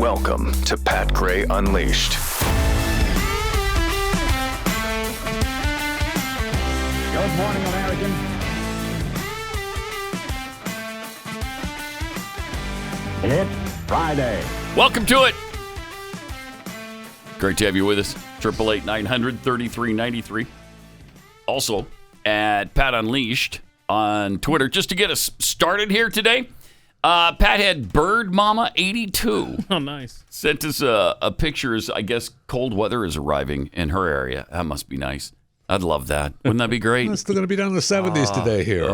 Welcome to Pat Gray Unleashed. Good morning, American. It's Friday. Welcome to it. Great to have you with us. 888-900-3393. Also at Pat Unleashed on Twitter. Just to get us started here today, Pat had Bird Mama 82. Oh, nice. Sent us a picture as, I guess, cold weather is arriving in her area. That must be nice. I'd love that. Wouldn't that be great? It's still going to be down in the 70s today here.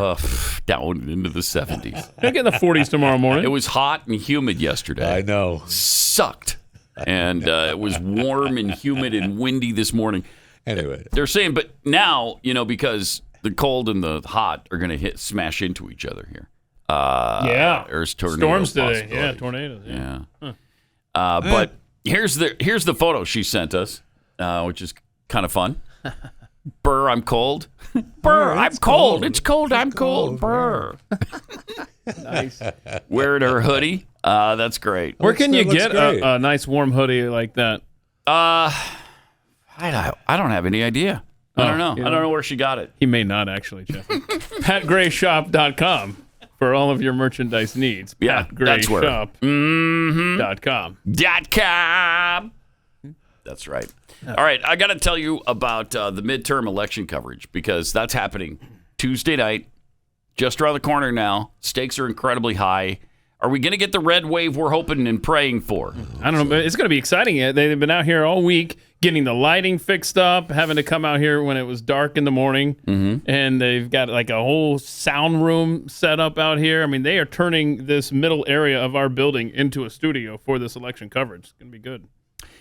Down into the 70s. I'll get in the 40s tomorrow morning. It was hot and humid yesterday. I know. Sucked. And it was warm and humid and windy this morning. Anyway. They're saying, but now, because the cold and the hot are going to smash into each other here. Yeah. There's tornadoes. Storms today. possibilities. Yeah, tornadoes. Yeah. Huh. But here's the photo she sent us, which is kind of fun. Burr, I'm cold. Burr, I'm cold. It's cold. I'm cold. Burr. Nice. Wearing her hoodie. That's great. Where can you get great. a nice warm hoodie like that? I don't have any idea. I don't know. I don't know where she got it. He may not actually, Jeff. PatGrayShop.com for all of your merchandise needs. Yeah, that's where. PatGrayShop.com. .com. That's right. All right, I got to tell you about the midterm election coverage because that's happening Tuesday night, just around the corner now. Stakes are incredibly high. Are we going to get the red wave we're hoping and praying for? I don't know, but it's going to be exciting. They've been out here all week getting the lighting fixed up, having to come out here when it was dark in the morning, and they've got like a whole sound room set up out here. I mean, they are turning this middle area of our building into a studio for this election coverage. It's going to be good.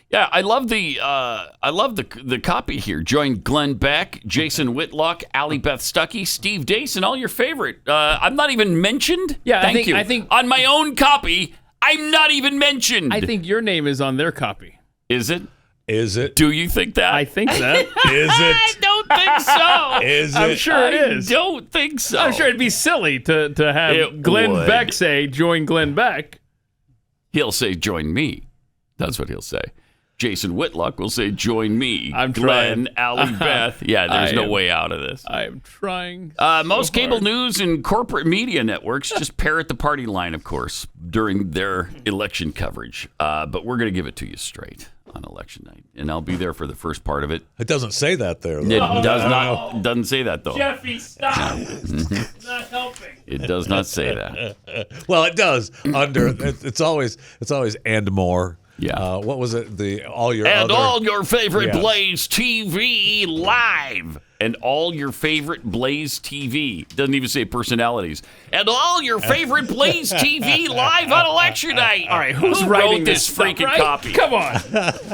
Yeah, I love the copy here. Join Glenn Beck, Jason Whitlock, Allie Beth Stuckey, Steve Dace, and all your favorite. I'm not even mentioned. Yeah, Thank you. I think on my own copy, I'm not even mentioned. I think your name is on their copy. Is it? Is it? Do you think that? I think that. Is it? I don't think so. Is it? I'm sure it is. I don't think so. I'm sure it'd be silly to have It Glenn would. Beck say, join Glenn Beck. He'll say, join me. That's what he'll say. Jason Whitlock will say, join me. I'm Glenn, trying. Allie Beth. Yeah, there's no am- way out of this. I am trying. Most so cable hard. news and corporate media networks just parrot the party line, of course, during their election coverage. But we're going to give it to you straight on election night. And I'll be there for the first part of it. It doesn't say that there, though. It doesn't say that, though. Jeffy, stop. It's not helping. It does not say that. Well, it does. It's always and more. Yeah. What was it? All your favorite Yes. Blaze TV live. And all your favorite Blaze TV. Doesn't even say personalities. And all your favorite Blaze TV live on election night. All right, who's Who writing wrote this stuff, freaking right? copy? Come on. All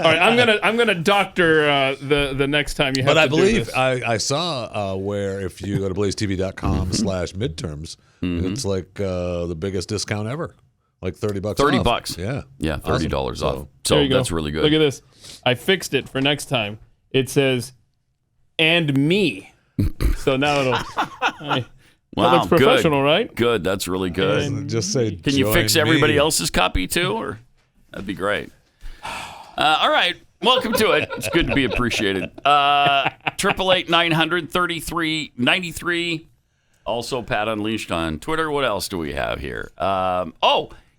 right, I'm gonna doctor the next time you have But I to do believe this. I saw where if you go to blazetv.com/midterms, it's like the biggest discount ever. Like $30 $30. off. Yeah. Yeah, $30 off. There So you go. that's really good. Look at this. I fixed it for next time. It says, and me. So now it'll. That looks professional, good. right? Good. That's really good. Just say, Can you fix join everybody me. else's copy too? Or that'd be great. All right. Welcome to it. It's good to be appreciated. 888-900-3393. Also, Pat Unleashed on Twitter. What else do we have here?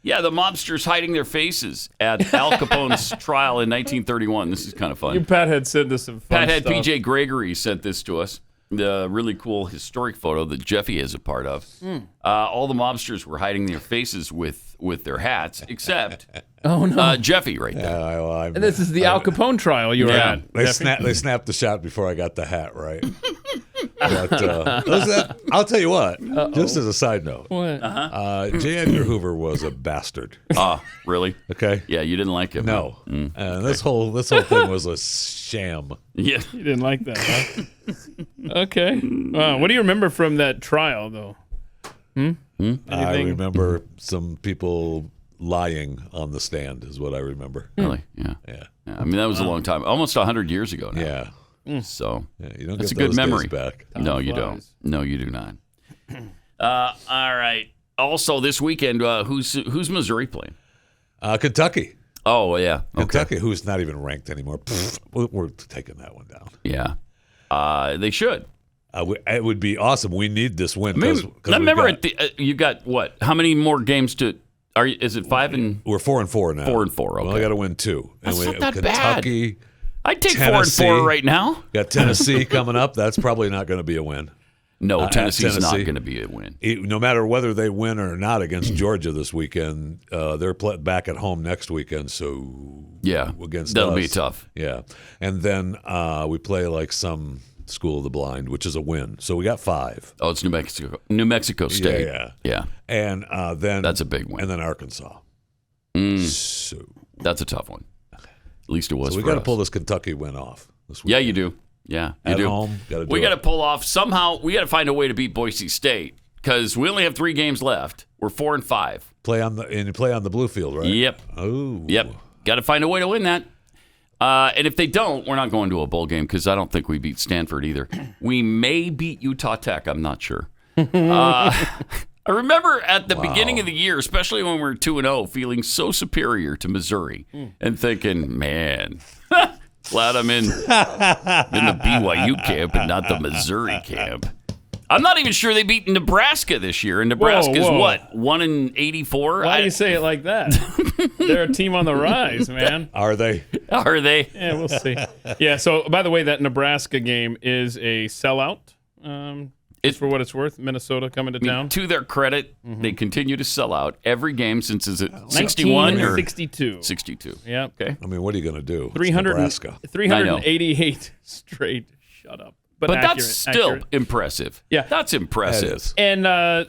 Yeah, the mobsters hiding their faces at Al Capone's trial in 1931. This is kind of fun. You, Pat, had sent us some fun Pat had stuff. PJ Gregory sent this to us. The really cool historic photo that Jeffy is a part of. All the mobsters were hiding their faces with their hats, except Jeffy right there. And this is the Al Capone trial you were Yeah. at. They snapped the shot before I got the hat right. But, I'll tell you what. Just as a side note, What? J. Edgar Hoover was a bastard. Oh, really? Okay. Yeah, you didn't like him. No. huh? This whole thing was a sham. Yeah. You didn't like that, huh? Okay. What do you remember from that trial, though? I Anything? remember some people lying on the stand is what I remember. Really? Yeah. Yeah. I mean, that was a long time. Almost 100 years ago now. Yeah. So You don't that's a get good those days memory. back. No, you don't. No, you do not. All right. Also, this weekend, who's Missouri playing? Kentucky. Oh, yeah. Okay. Kentucky, who's not even ranked anymore. We're taking that one down. Yeah. They should. It would be awesome. We need this win. I remember you got what? How many more games to? Is it 5 and? We're 4-4 now. 4-4. Okay. We only got to win 2. That's and not that Kentucky, bad. I'd take Tennessee, 4-4 right now. Got Tennessee coming up. That's probably not going to be a win. No, Tennessee's not going to be a win. No matter whether they win or not against Georgia this weekend, they're back at home next weekend. So against that'll us, be tough. Yeah, and then we play like some School of the Blind, which is a win. So we got 5. Oh, it's New Mexico State. Yeah. And then that's a big win. And then Arkansas. So that's a tough one. At least it was. So we got to pull this Kentucky win off this weekend. Yeah, you do. Yeah, you at do. Home, we got to pull off somehow. We got to find a way to beat Boise State because we only have 3 games left. We're 4-5. Play on the blue field, right? Yep. Oh. Yep. Got to find a way to win that. And if they don't, we're not going to a bowl game because I don't think we beat Stanford either. We may beat Utah Tech. I'm not sure. I remember at the beginning of the year, especially when we were 2-0, feeling so superior to Missouri and thinking, man, glad I'm in the BYU camp and not the Missouri camp. I'm not even sure they beat Nebraska this year. And Nebraska's what? 1-84? Why do you say it like that? They're a team on the rise, man. Are they? Are they? Yeah, we'll see. Yeah, so by the way, that Nebraska game is a sellout. It's for what it's worth. Minnesota coming to town. To their credit, they continue to sell out every game since is it 61 or 62? 62. Yeah. Okay. I mean, what are you going to do? 388 straight. Shut up. But that's still impressive. Yeah. That's impressive. And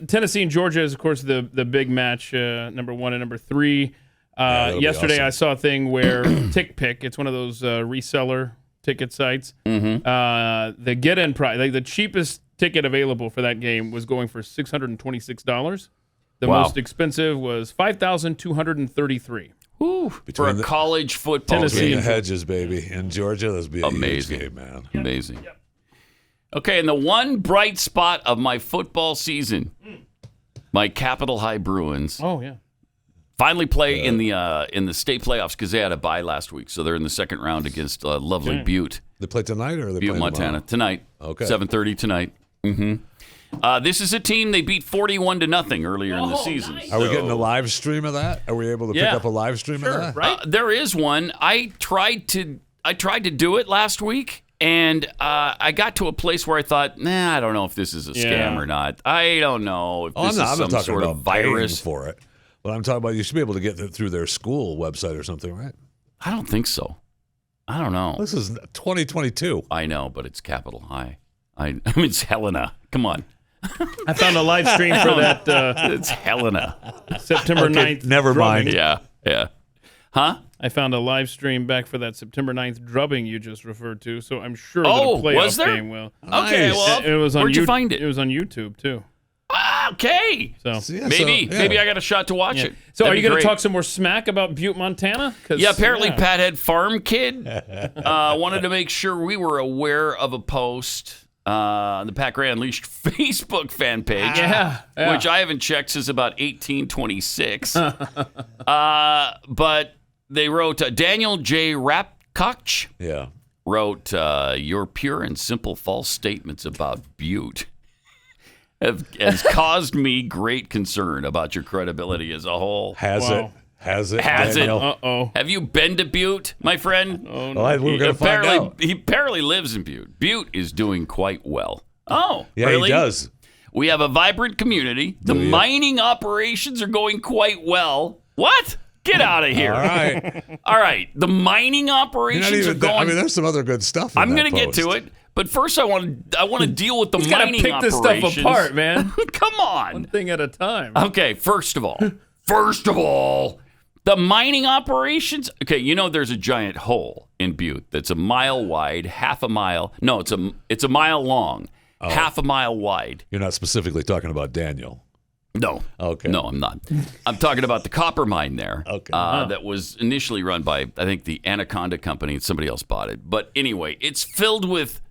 Tennessee and Georgia is, of course, the big match, number 1 and number 3. Yesterday, I saw a thing where TickPick, it's one of those reseller ticket sites. The get-in price, the cheapest ticket available for that game was going for $626. The most expensive was $5,233. For a college football Tennessee game. and Hedges, baby. In Georgia, that'd be a amazing huge game, man. Amazing. Yep. Okay, and the one bright spot of my football season, my Capital High Bruins. Oh, yeah. Finally play in the state playoffs because they had a bye last week, so they're in the second round against lovely Butte. They play tonight, or are they Butte, playing Montana tomorrow? tonight. Okay, 7:30 tonight. This is a team they beat 41-0 earlier in the season. Nice. Are we getting a live stream of that? Are we able to pick up a live stream of that? Right? There is one. I tried to do it last week. And I got to a place where I thought, I don't know if this is a scam or not. I don't know if this is some sort of virus for it. But I'm talking about you should be able to get it through their school website or something, right? I don't think so. I don't know. This is 2022. I know, but it's Capital High. I mean, it's Helena. Come on. I found a live stream for that. It's Helena. September 9th. Never mind. Yeah. Huh? I found a live stream back for that September 9th drubbing you just referred to, so I'm sure that a playoff was there? game will. Okay, well, it was on where'd you find it? It was on YouTube, too. Okay. So maybe I got a shot to watch it. So That'd are you going be to talk some more smack about Butte, Montana? Yeah, apparently Pathead Farm Kid wanted to make sure we were aware of a post on the Pat Gray Unleashed Facebook fan page, which I haven't checked since about 1826. But they wrote, Daniel J. Rapkoch wrote, your pure and simple false statements about Butte has caused me great concern about your credibility as a whole. Has it? Has Daniel? it? Uh-oh. Have you been to Butte, my friend? Oh, no. Well, we're going to find out. He apparently lives in Butte. Butte is doing quite well. Oh, yeah, really? He does. We have a vibrant community. The mining operations are going quite well. What? Get out of here. All right. All right. The mining operations are going. I mean, there's some other good stuff. I'm going to get to it. But first, I want to deal with the mining pick operations. this stuff apart, man. Come on. One thing at a time. Okay, first of all, the mining operations. Okay, there's a giant hole in Butte that's a mile wide, half a mile. No, it's a mile long, half a mile wide. You're not specifically talking about Daniel. No. Okay. No, I'm not. I'm talking about the copper mine there. Okay. That was initially run by, I think, the Anaconda Company, and somebody else bought it. But anyway, it's filled with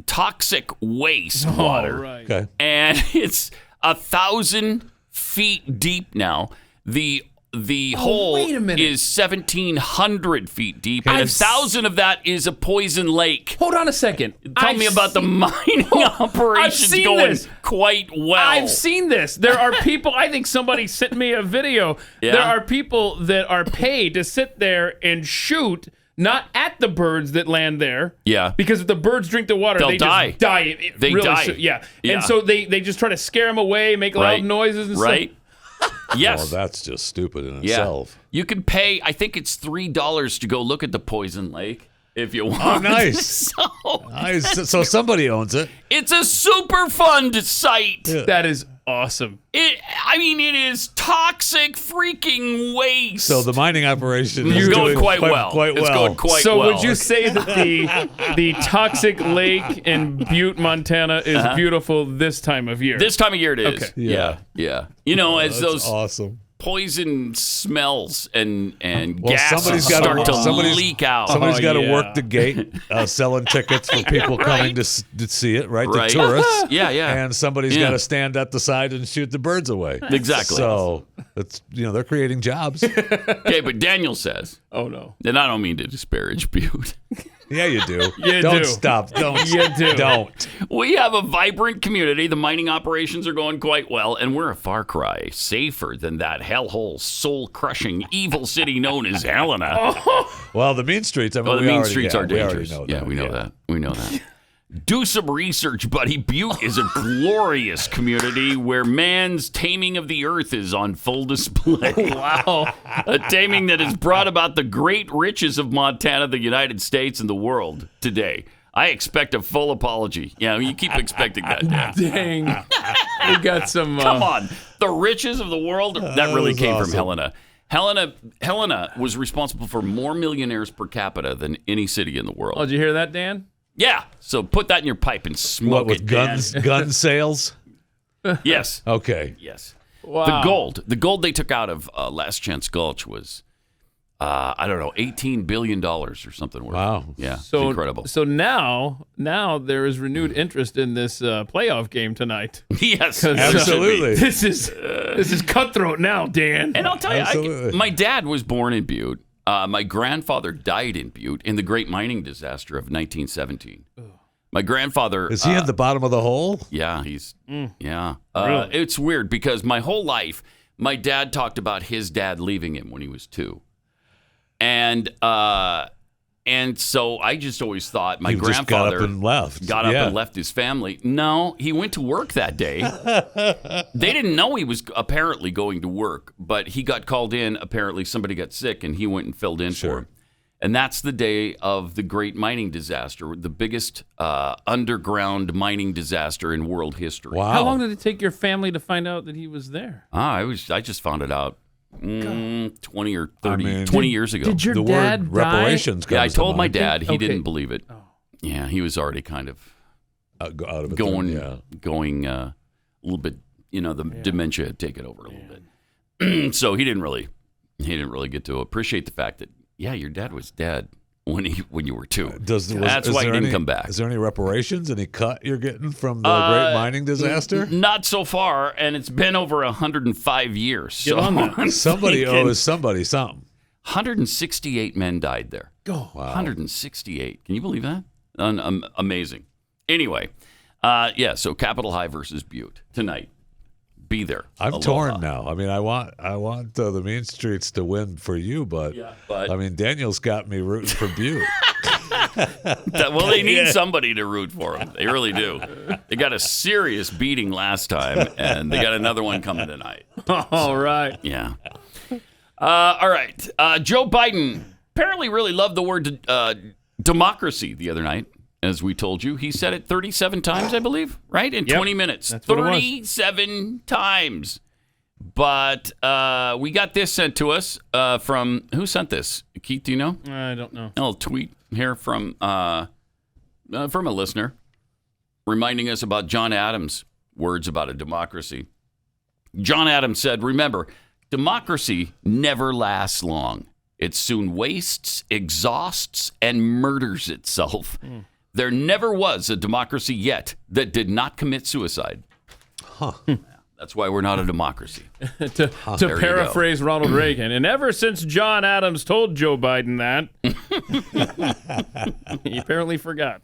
toxic wastewater. Right. Okay. And it's 1,000 feet deep now. The the hole wait a minute. is 1,700 feet deep, and 1,000 of that is a poison lake. Hold on a second. Tell me about the mining operations seen going this. quite well. I've seen this. There are people, I think somebody sent me a video. Yeah. There are people that are paid to sit there and shoot, not at the birds that land there. Yeah. Because if the birds drink the water, They'll they die. just die. They really die. Yeah. Yeah. And so they just try to scare them away, make loud Right. noises and Right? Yes. Well, that's just stupid in Yeah. itself. You can pay, I think it's $3 to go look at the poison lake if you want. Oh, nice. So somebody owns it. It's a super fun site. Yeah. That is awesome. It is toxic freaking waste. So the mining operation is It's going doing quite well. Quite It's well. going quite So well. would you say that the toxic lake in Butte, Montana is beautiful this time of year? This time of year it is. Okay. Yeah. Yeah. You know, as That's those awesome. poison smells and Well, gas somebody's gotta- start to somebody's- leak out. Somebody's got to yeah. work the gate, selling tickets for people coming to see it, right? Right. The tourists. Yeah, yeah. And somebody's Yeah. got to stand at the side and shoot the birds away. Exactly. So it's they're creating jobs. Okay, but Daniel says, Oh, no. and I don't mean to disparage Butte. Yeah, you do. You Don't do. stop. Don't. You do. Don't. We have a vibrant community. The mining operations are going quite well, and we're a far cry safer than that hellhole, soul-crushing, evil city known as Helena. Well, the mean streets. I mean, Well, the we mean already- streets yeah, are we already dangerous. know Yeah, that. we know that. We know that. Do some research, buddy. Butte is a glorious community where man's taming of the earth is on full display. Wow. A taming that has brought about the great riches of Montana, the United States, and the world today. I expect a full apology. Yeah, you keep expecting that, Dan. Dang. We got some. Come on. The riches of the world, that really was came from awesome. Helena. Helena was responsible for more millionaires per capita than any city in the world. Oh, did you hear that, Dan? Yeah, so put that in your pipe and smoke What with it, Dan. gun sales? Yes, Okay. yes. Wow. The gold they took out of Last Chance Gulch was, I don't know, $18 billion or something worth. Wow. Yeah, it's So incredible. So now there is renewed interest in this playoff game tonight. Yes, 'Cause, Absolutely. This is cutthroat now, Dan. And I'll tell you, Absolutely. my dad was born in Butte. My grandfather died in Butte in the Great Mining Disaster of 1917. My grandfather Is he at the bottom of the hole? Yeah, he's yeah. Really? It's weird because my whole life, my dad talked about his dad leaving him when he was 2, and so I just always thought my He just grandfather got up and left. got up Yeah. and left his family. No, he went to work that day. They didn't know he was apparently going to work, but he got called in. Apparently, somebody got sick, and he went and filled in for him. And that's the day of the Great Mining Disaster, the biggest underground mining disaster in world history. Wow. How long did it take your family to find out that he was there? I just found it out 20 or 30, I mean- 20 years ago. Did your The dad word die? reparations comes Yeah, I to told my mind. dad. He Okay. didn't believe it. Yeah, he was already kind of Go out of it. going Yeah. a little bit. The dementia had taken over a little bit, so he didn't really get to appreciate the fact that your dad was dead when you were 2. That's why he didn't come back. Is there any reparations? Any cut you're getting from the great mining disaster? Not so far, and it's been over 105 years. Get so on that. I'm Somebody thinking owes somebody something. 168 men died there. Go. 168. Can you believe that? Amazing. Anyway, so Capitol High versus Butte tonight. Be there. I'm Aloha. torn now. I mean, I want the mean streets to win for you, but but- I mean, Daniel's got me rooting for Butte. Well, they need somebody to root for them. They really do. They got a serious beating last time, and they got another one coming tonight. All right. Yeah. All right. Joe Biden apparently really loved the word democracy the other night, as we told you. He said it 37 times, I believe, right? In 20 minutes. That's what it was. 37 times. But we got this sent to us from, who sent this? Keith, do you know? I don't know. A little tweet here from a listener reminding us about John Adams' words about a democracy. John Adams said, "Remember, democracy never lasts long. It soon wastes, exhausts, and murders itself. There never was a democracy yet that did not commit suicide." That's why we're not a democracy. to paraphrase Ronald Reagan, and ever since John Adams told Joe Biden that, he apparently forgot.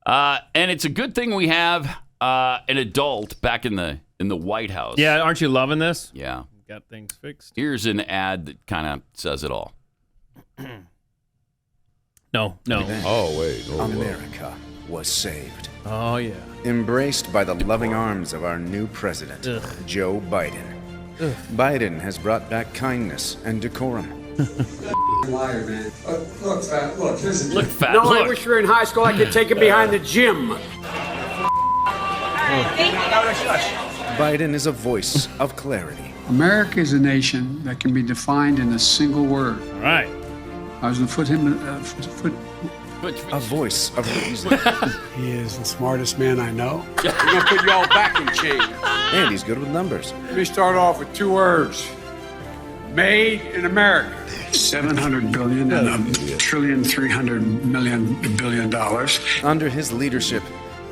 And it's a good thing we have an adult back in the White House. Yeah, aren't you loving this? Yeah. Got things fixed. Here's an ad that kind of says it all. No. Oh, wait. Oh, America was saved. Oh, yeah. Embraced by the loving arms of our new president, Joe Biden. Biden has brought back kindness and decorum. Liar, man. Look, fat. Look, here's a Look, fat. No, look. I wish you were in high school. I could take him behind the gym. Biden is a voice of clarity. America is a nation that can be defined in a single word. All right. I was going to put him A voice of reason. He is the smartest man I know. We're gonna put you all back in chains. And he's good with numbers. Let me start off with 2 words. Made in America. 700 billion and $1,300 billion. Under his leadership,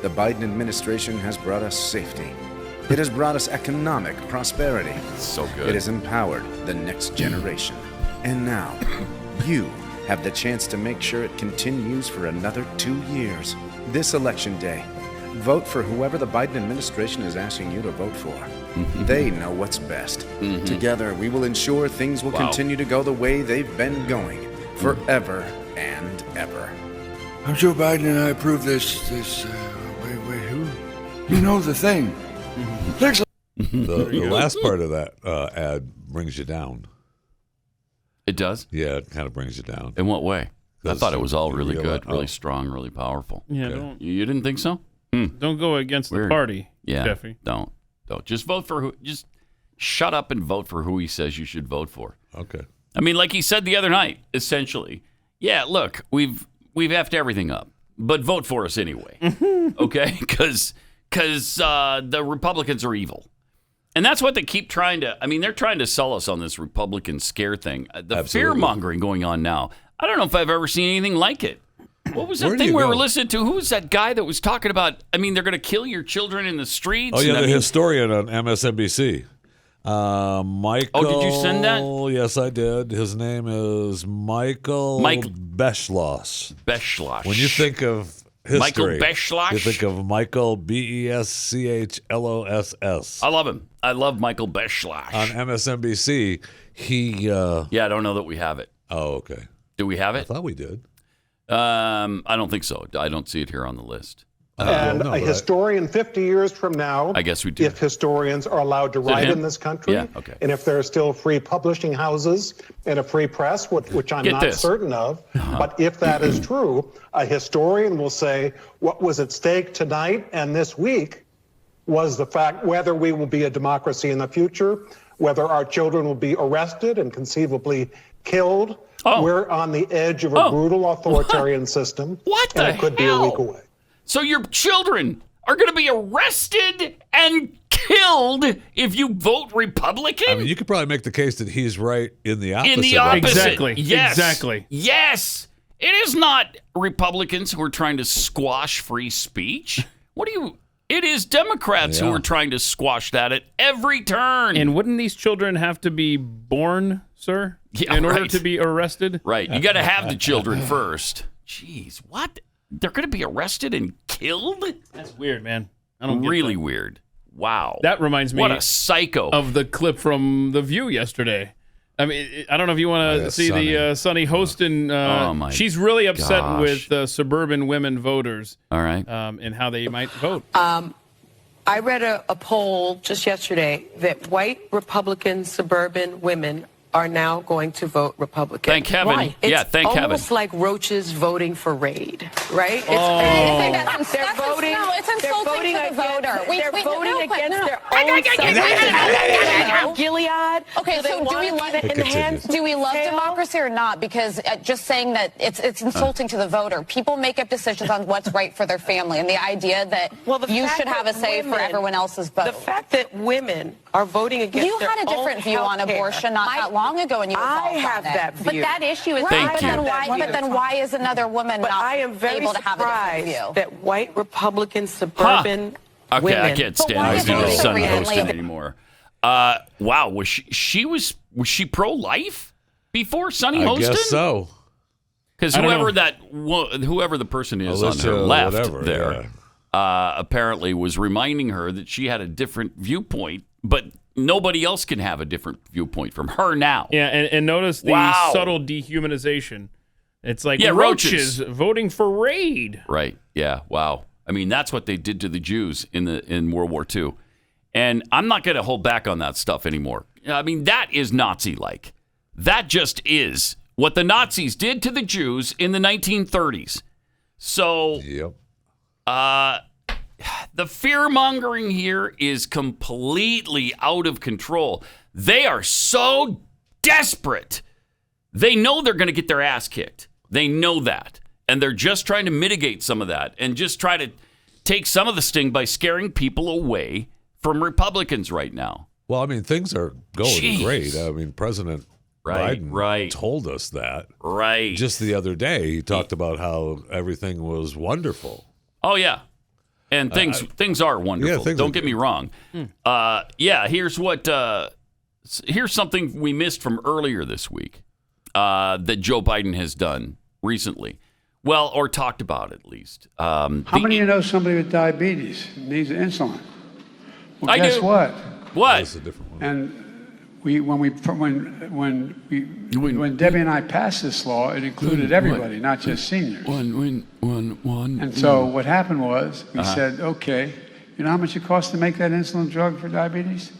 the Biden administration has brought us safety. It has brought us economic prosperity. So good. It has empowered the next generation. And now, you have the chance to make sure it continues for another 2 years. This election day, vote for whoever the Biden administration is asking you to vote for. They know what's best. Together, we will ensure things will continue to go the way they've been going forever and ever. I'm Joe Biden, and I approve this. Wait, who? You know the thing. The last part of that ad brings you down. It does? Yeah, it kind of brings you down. In what way? I thought it was all really good, oh. really strong, really powerful. Yeah, You didn't think so? don't go against Weird. the party, Yeah. Jeffy. Don't. Just vote for who. Just shut up and vote for who he says you should vote for. Okay. I mean, like he said the other night, essentially. Yeah, look, we've effed everything up, but vote for us anyway. Okay? Because the Republicans are evil. And that's what they keep trying to, they're trying to sell us on this Republican scare thing. The fear-mongering going on now, I don't know if I've ever seen anything like it. What was that thing we were listening to? Who was that guy that was talking about, they're going to kill your children in the streets? Oh, yeah, the historian on MSNBC. Michael. Oh, did you send that? Yes, I did. His name is Michael Beschloss. Beschloss. When you think of history, Michael Beschloss? you think of Michael Beschloss. I love him. I love Michael Beschloss. On MSNBC, he... yeah, I don't know that we have it. Oh, okay. Do we have I it? thought we did. I don't think so. I don't see it here on the list. And a historian 50 years from now, I guess we do. if historians are allowed to write in this country, and if there are still free publishing houses and a free press, which I'm not certain of, but if that is true, a historian will say what was at stake tonight and this week was the fact whether we will be a democracy in the future, whether our children will be arrested and conceivably killed. We're on the edge of a brutal authoritarian system. What the and it could be a week away. So your children are going to be arrested and killed if you vote Republican? You could probably make the case that he's right in the opposite. In the opposite. Exactly. Yes. Exactly. Yes. It is not Republicans who are trying to squash free speech. It is Democrats who are trying to squash that at every turn. And wouldn't these children have to be born, sir, in order to be arrested? Right. You got to have the children first. Jeez, what? They're going to be arrested and killed? That's weird, man. I don't get really that. weird. Wow. That reminds me what a psycho. Of the clip from The View yesterday. I don't know if you want to see the Sunny Hostin. She's really upset with suburban women voters. All right. And how they might vote. I read a poll just yesterday that white Republican suburban women are now going to vote Republican. Thank heaven. Why? Thank heaven. It's almost like roaches voting for Raid, right? They're voting. No, it's insulting to the voter. They're voting against their own Gilead. Okay, so do we love democracy or not? Because just saying that it's insulting to the voter. People make up decisions on what's right for their family, and the idea that you should have a say for everyone else's vote. The fact that women are voting against you had a different view on abortion not that long ago, and you I have that view. But that issue is Thank you. But then why is another woman not I am very able to have a different view? that white Republican suburban Okay, women. I can't stand his son hosting anymore. Wow, was she pro-life before Sonny hosted? I guess so. Because whoever the person is on her left apparently was reminding her that she had a different viewpoint, but nobody else can have a different viewpoint from her now. Yeah, and notice the subtle dehumanization. It's like roaches voting for Raid. Right. Yeah. Wow. I mean, that's what they did to the Jews in World War II. And I'm not going to hold back on that stuff anymore. I mean, that is Nazi-like. That just is what the Nazis did to the Jews in the 1930s. So, the fear-mongering here is completely out of control. They are so desperate. They know they're going to get their ass kicked. They know that. And they're just trying to mitigate some of that and just try to take some of the sting by scaring people away from Republicans right now. Well, I mean, things are going great. I mean, President Biden told us that. Right. Just the other day, he talked about how everything was wonderful. Oh, yeah. And things are wonderful. Don't get me wrong. Here's something we missed from earlier this week that Joe Biden has done recently. Well, or talked about at least. How many of you know somebody with diabetes needs insulin? Well, I guess do. what? What? That's a different one. And when Debbie and I passed this law, it included everybody, not just seniors. And so what happened was we said, okay, you know how much it costs to make that insulin drug for diabetes?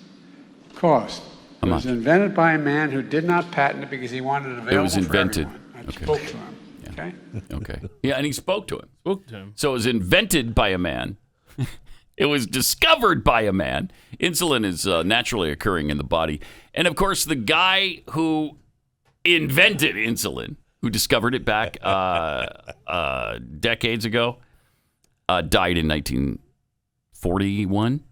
Cost. It was invented by a man who did not patent it because he wanted it available for everyone. I spoke to him. Okay. Okay. Yeah, and he spoke to him. So it was invented by a man. It was discovered by a man. Insulin is naturally occurring in the body. And, of course, the guy who invented insulin, who discovered it back decades ago, died in 1941.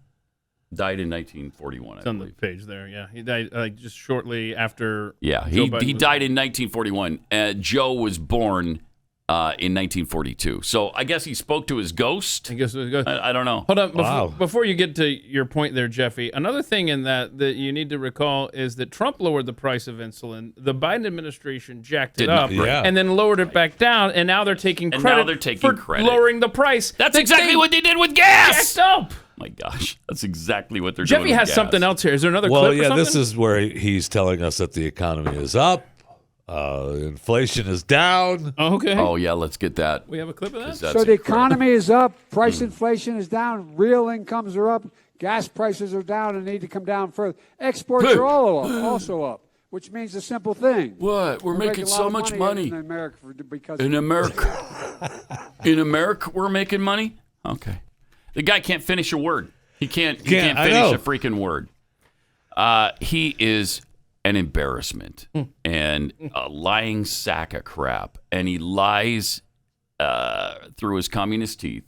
Died in 1941, It's on the page there, yeah. He died just shortly after. Yeah, he died in 1941. Joe was born in 1942. So I guess he spoke to his ghost. I guess it was a ghost. I don't know. Hold on. Before you get to your point there, Jeffy, another thing in that you need to recall is that Trump lowered the price of insulin. The Biden administration jacked it up and then lowered it back down, and now they're taking credit for lowering the price. That's exactly what they did with gas. Jacked up. My gosh, that's exactly what they're doing. Jeffy has something else here. Is there another clip or something? This is where he's telling us that the economy is up, inflation is down. Oh, okay. Oh, yeah, let's get that. We have a clip of that? So the economy is up, price inflation is down, real incomes are up, gas prices are down and need to come down further. Exports are also up, which means a simple thing. What? We're making so much money. In America In America, we're making money? Okay. The guy can't finish a word. He can't finish a freaking word. He is an embarrassment and a lying sack of crap. And he lies through his communist teeth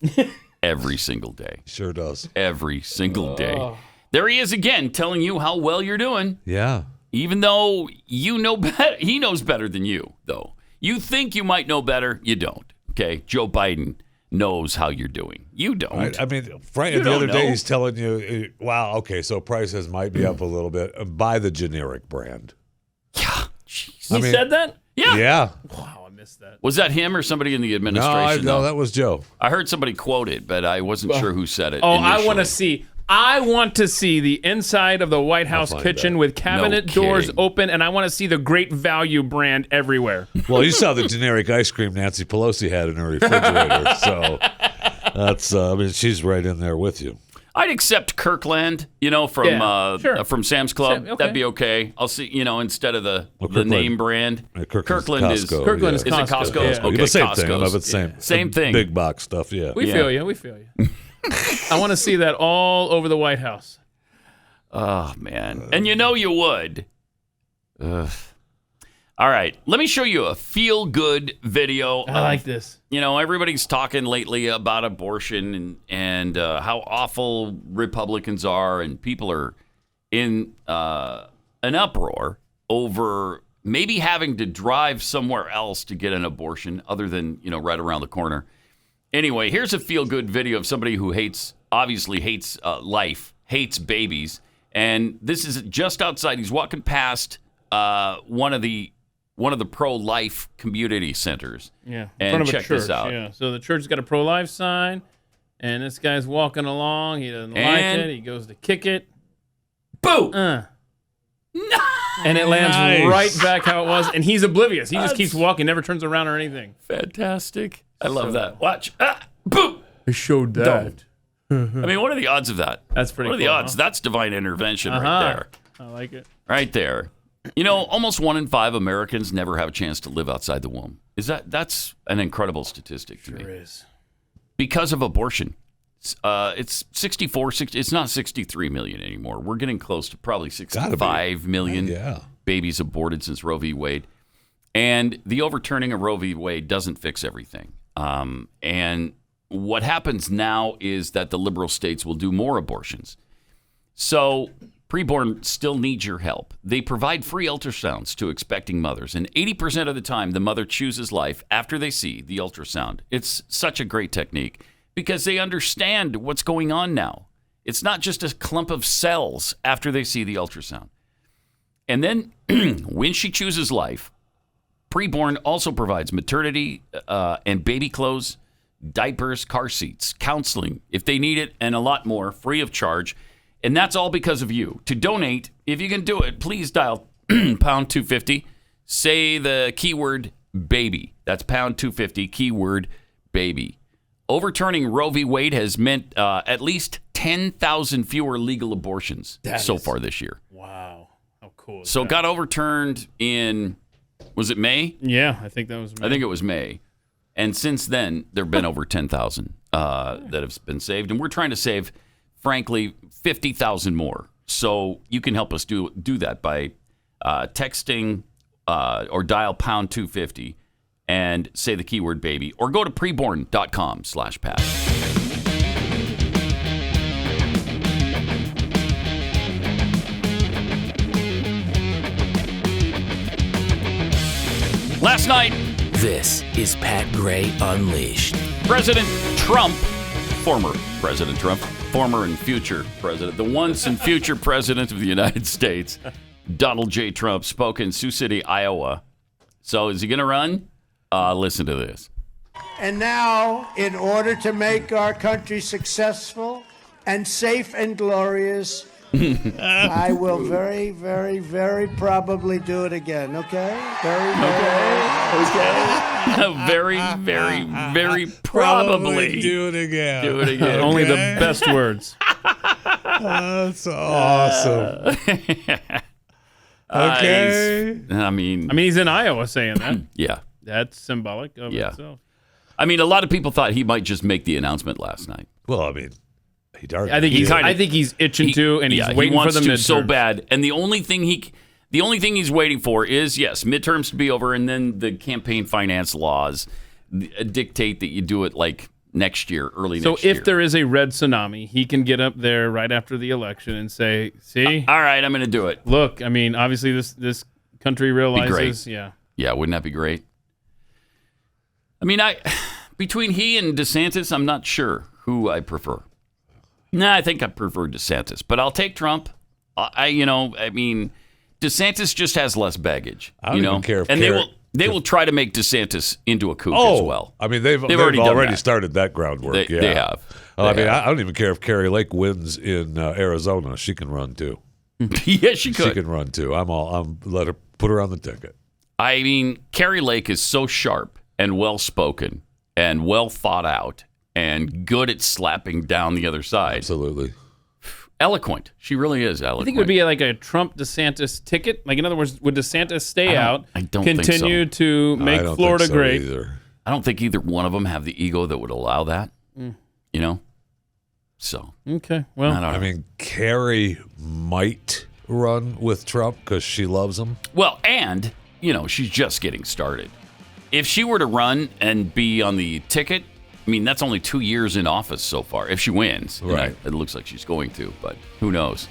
every single day. Sure does. Every single day. There he is again, telling you how well you're doing. Yeah. Even though you know better. He knows better than you, though. You think you might know better. You don't. Okay? Joe Biden knows how you're doing. You don't. Right. I mean, the other day he's telling you, wow, okay, so prices might be up a little bit. Buy the generic brand. Yeah. Jeez. He said that? Yeah. Yeah. Wow, I missed that. Was that him or somebody in the administration? No, that was Joe. I heard somebody quote it, but I wasn't sure who said it. Oh, initially. I want to see the inside of the White House kitchen with cabinet doors open, and I want to see the Great Value brand everywhere. Well, you saw the generic ice cream Nancy Pelosi had in her refrigerator, so that's she's right in there with you. I'd accept Kirkland, from Sam's Club. Okay. That'd be okay. I'll see, instead of the name brand. Kirkland is Costco. Is it Costco? Yeah. Okay, the same Costco's. thing. Same thing. Big box stuff, yeah. We feel you. I want to see that all over the White House. Oh, man. And you would. Ugh. All right. Let me show you a feel-good video. I like this. Everybody's talking lately about abortion and how awful Republicans are, and people are in an uproar over maybe having to drive somewhere else to get an abortion other than, right around the corner. Anyway, here's a feel-good video of somebody who hates obviously hates life, hates babies, and this is just outside. He's walking past one of the pro-life community centers. Yeah, in and front of check a church. this out. Yeah, so the church's got a pro-life sign, and this guy's walking along. He doesn't like it. He goes to kick it. Boom! And it lands right back how it was, and he's oblivious. He just keeps walking, never turns around or anything. Fantastic. I love that. Watch. Boom! I showed that. I mean, what are the odds of that? That's pretty What are cool, the odds? huh? That's divine intervention right there. I like it. Right there. You know, almost 1 in 5 Americans never have a chance to live outside the womb. That's an incredible statistic to me. Sure is. Because of abortion. It's 64, it's not 63 million anymore. We're getting close to probably 65 million babies aborted since Roe v. Wade. And the overturning of Roe v. Wade doesn't fix everything. And what happens now is that the liberal states will do more abortions. So preborn still needs your help. They provide free ultrasounds to expecting mothers. And 80% of the time, the mother chooses life after they see the ultrasound. It's such a great technique because they understand what's going on now. It's not just a clump of cells after they see the ultrasound. And then when she chooses life, preborn also provides maternity and baby clothes, diapers, car seats, counseling, if they need it, and a lot more, free of charge. And that's all because of you. To donate, if you can do it, please dial pound 250. Say the keyword baby. That's pound 250, keyword baby. Overturning Roe v. Wade has meant at least 10,000 fewer legal abortions so far this year. Wow. How cool is So that? it got overturned in, was it May? Yeah, I think that was May. I think it was May. And since then, there have been over 10,000 that have been saved. And we're trying to save, frankly, 50,000 more. So you can help us do that by texting or dial pound 250 and say the keyword baby. Or go to preborn.com/Pat. Last night, this is Pat Gray Unleashed. President Trump, former President Trump, former and future president, the once and future president of the United States, Donald J. Trump, spoke in Sioux City, Iowa. So is he going to run? Listen to this. And now, in order to make our country successful and safe and glorious, I will very, very, very probably do it again, okay? Very probably do it again. Do it again. Only the best words. That's awesome. Okay. I mean, he's in Iowa saying that. Yeah. That's symbolic of itself. I mean, a lot of people thought he might just make the announcement last night. Well, I mean, he darn. I think he's itching to, and he's waiting for the midterms so bad. And the only thing he's waiting for is midterms to be over, and then the campaign finance laws dictate that you do it like next year, early next year. So if there is a red tsunami, he can get up there right after the election and say, "See, all right, I'm going to do it." Look, I mean, obviously this country realizes, yeah, wouldn't that be great? I mean, between he and DeSantis, I'm not sure who I prefer. Nah, I think I prefer DeSantis, but I'll take Trump. I mean, DeSantis just has less baggage. I don't even care if and they will try to make DeSantis into a kook as well. I mean, they've already started that groundwork. They have. I don't even care if Carrie Lake wins in Arizona. She can run too. Yeah, she could. She can run too. Let her put her on the ticket. I mean, Carrie Lake is so sharp and well spoken and well thought out and good at slapping down the other side. Absolutely. Eloquent. She really is eloquent. I think it would be like a Trump-DeSantis ticket. Like, in other words, would DeSantis stay out, I don't continue think so. to make Florida great? Either. I don't think either one of them have the ego that would allow that. You know? So. Okay. Well, I mean, Carrie might run with Trump because she loves him. Well, and, she's just getting started. If she were to run and be on the ticket, I mean, that's only 2 years in office so far. If she wins, right? It looks like she's going to, but who knows?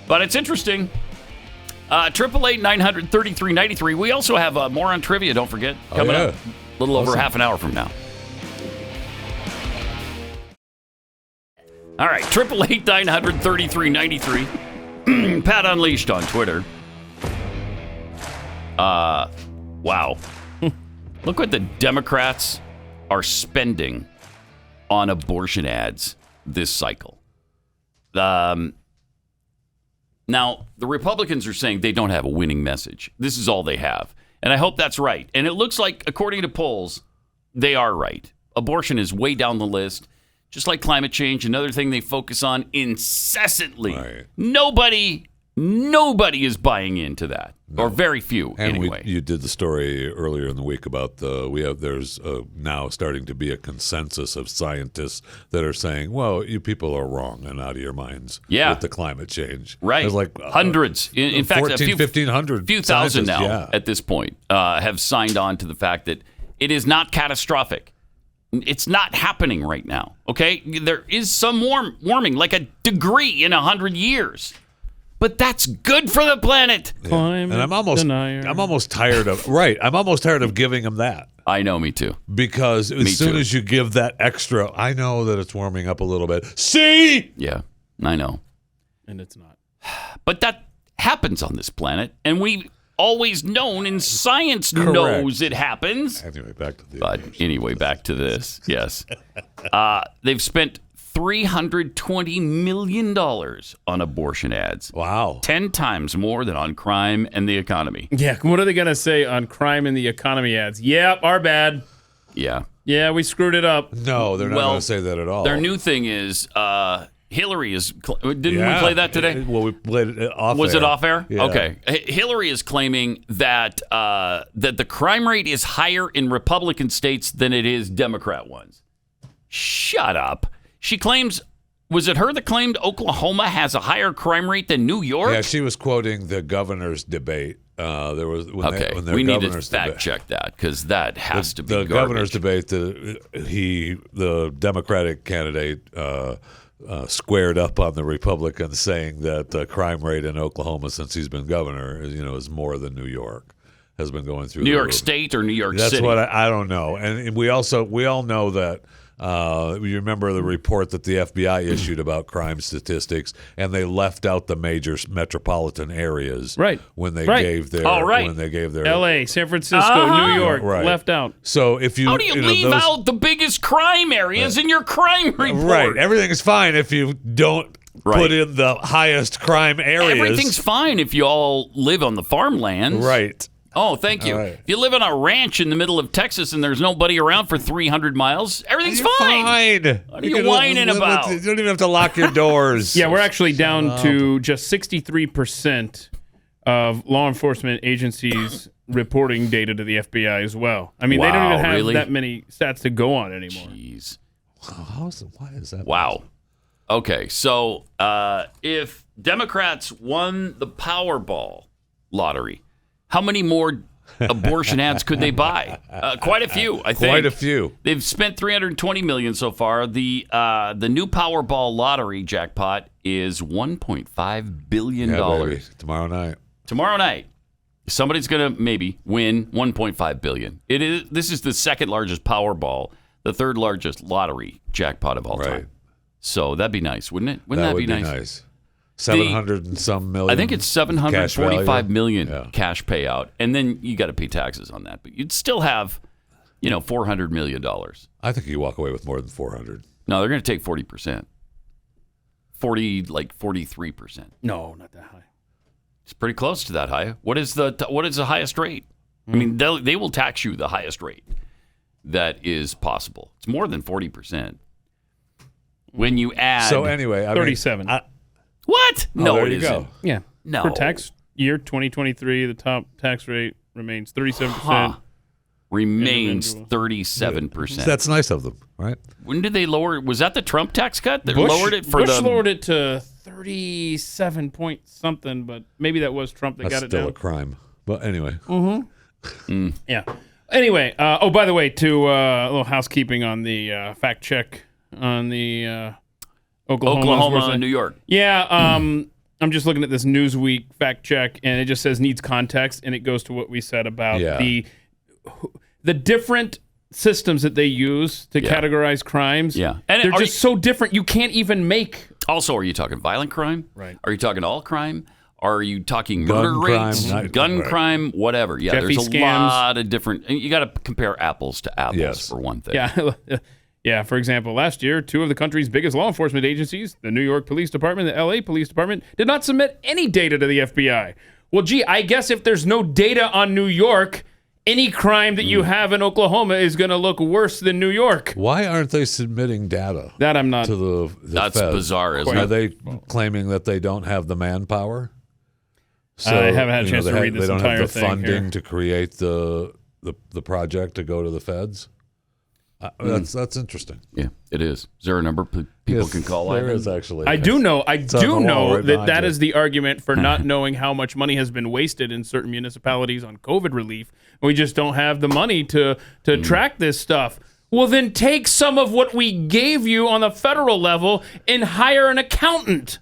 But it's interesting. 888-900-3393. We also have more on trivia. Don't forget, coming up a little over half an hour from now. All right, 888-900-3393. Pat Unleashed on Twitter. Wow. Look what the Democrats are spending on abortion ads this cycle. Now, the Republicans are saying they don't have a winning message. This is all they have. And I hope that's right. And it looks like, according to polls, they are right. Abortion is way down the list. Just like climate change, another thing they focus on incessantly. Right. Nobody is buying into that, or very few. And anyway, you did the story earlier in the week about there's now starting to be a consensus of scientists that are saying, well, you people are wrong and out of your minds with the climate change. Right. There's like hundreds, in fact, 1,500 few thousand now at this point have signed on to the fact that it is not catastrophic. It's not happening right now, okay? There is some warming, like a degree in 100 years. But that's good for the planet. Yeah. And I'm almost tired of I'm almost tired of giving them that. I know, me too. Because as soon as you give that extra, I know that it's warming up a little bit. See? Yeah, I know. And it's not. But that happens on this planet, and we've always known, and science knows it happens. Anyway, back to this. Yes. They've spent $320 million on abortion ads. Wow. 10 times more than on crime and the economy. Yeah, what are they going to say on crime and the economy ads? Yep, our bad. Yeah. Yeah, we screwed it up. No, they're not going to say that at all. Their new thing is Hillary is... Didn't we play that today? Well, we played it off air. Was it off air? Yeah. Okay. Hillary is claiming that that the crime rate is higher in Republican states than it is Democrat ones. Shut up. She claims... Was it her that claimed Oklahoma has a higher crime rate than New York? Yeah, she was quoting the governor's debate. There was we need to fact check that because that has to be the garbage. Governor's debate. The Democratic candidate squared up on the Republicans, saying that the crime rate in Oklahoma since he's been governor, is more than New York has been going through. New York State or New York That's City? That's what I don't know. And we all know that. You remember the report that the FBI issued about crime statistics, and they left out the major metropolitan areas, right? When they gave their L.A., San Francisco, New York, left out. So if you how do you leave out the biggest crime areas in your crime report? Right, everything is fine if you don't put in the highest crime areas. Everything's fine if you all live on the farmland, right? Oh, thank you. Right. If you live on a ranch in the middle of Texas and there's nobody around for 300 miles, everything's fine. What are you whining about? You don't even have to lock your doors. Yeah, we're actually down to just 63% of law enforcement agencies reporting data to the FBI as well. I mean, they don't even have that many stats to go on anymore. Jeez. Why is that? Wow. Okay, so if Democrats won the Powerball lottery, how many more abortion ads could they buy? Quite a few, I think. Quite a few. They've spent $320 million so far. The new Powerball lottery jackpot is $1.5 billion. Yeah, baby. Tomorrow night, somebody's gonna maybe win $1.5 billion. This is the second largest Powerball, the third largest lottery jackpot of all time. So that'd be nice, wouldn't it? Wouldn't that be nice? 700 and some million. I think it's $745 million cash payout, and then you got to pay taxes on that. But you'd still have, $400 million. I think you walk away with more than 400. No, they're going to take 40%. 43%. No, not that high. It's pretty close to that high. What is the highest rate? I mean, they will tax you the highest rate that is possible. It's more than 40%. When you add 37. What? Oh, no, there it you isn't. go. Yeah. No. For tax year 2023, the top tax rate remains 37%. Remains 37%. That's nice of them, right? When did they lower? Was that the Trump tax cut? They Bush lowered it for Bush lowered it to 37 point something, but maybe that was Trump that got it down. That's still a crime. But anyway. Yeah. Anyway, by the way, to a little housekeeping on the fact check on the Oklahoma and New York. Yeah, I'm just looking at this Newsweek fact check, and it just says needs context, and it goes to what we said about the different systems that they use to categorize crimes. Yeah. And they're just so different. You can't even make. Also, are you talking violent crime? Right. Are you talking all crime? Are you talking murder rates, gun crime, whatever? Yeah, Jeffy there's a scams. lot of different. You got to compare apples to apples for one thing. Yeah. Yeah, for example, last year, 2 of the country's biggest law enforcement agencies, the New York Police Department and the LA Police Department, did not submit any data to the FBI. Well, gee, I guess if there's no data on New York, any crime that you have in Oklahoma is going to look worse than New York. Why aren't they submitting data? That I'm not. To the That's feds? bizarre, isn't it? Are they claiming that they don't have the manpower? I haven't had a chance to read this entire thing. They don't have the funding here to create the project to go to the feds. That's interesting. Yeah, it is. Is there a number people can call? There is actually. I do know right that is the argument for not knowing how much money has been wasted in certain municipalities on COVID relief. We just don't have the money to track this stuff. Well, then take some of what we gave you on the federal level and hire an accountant.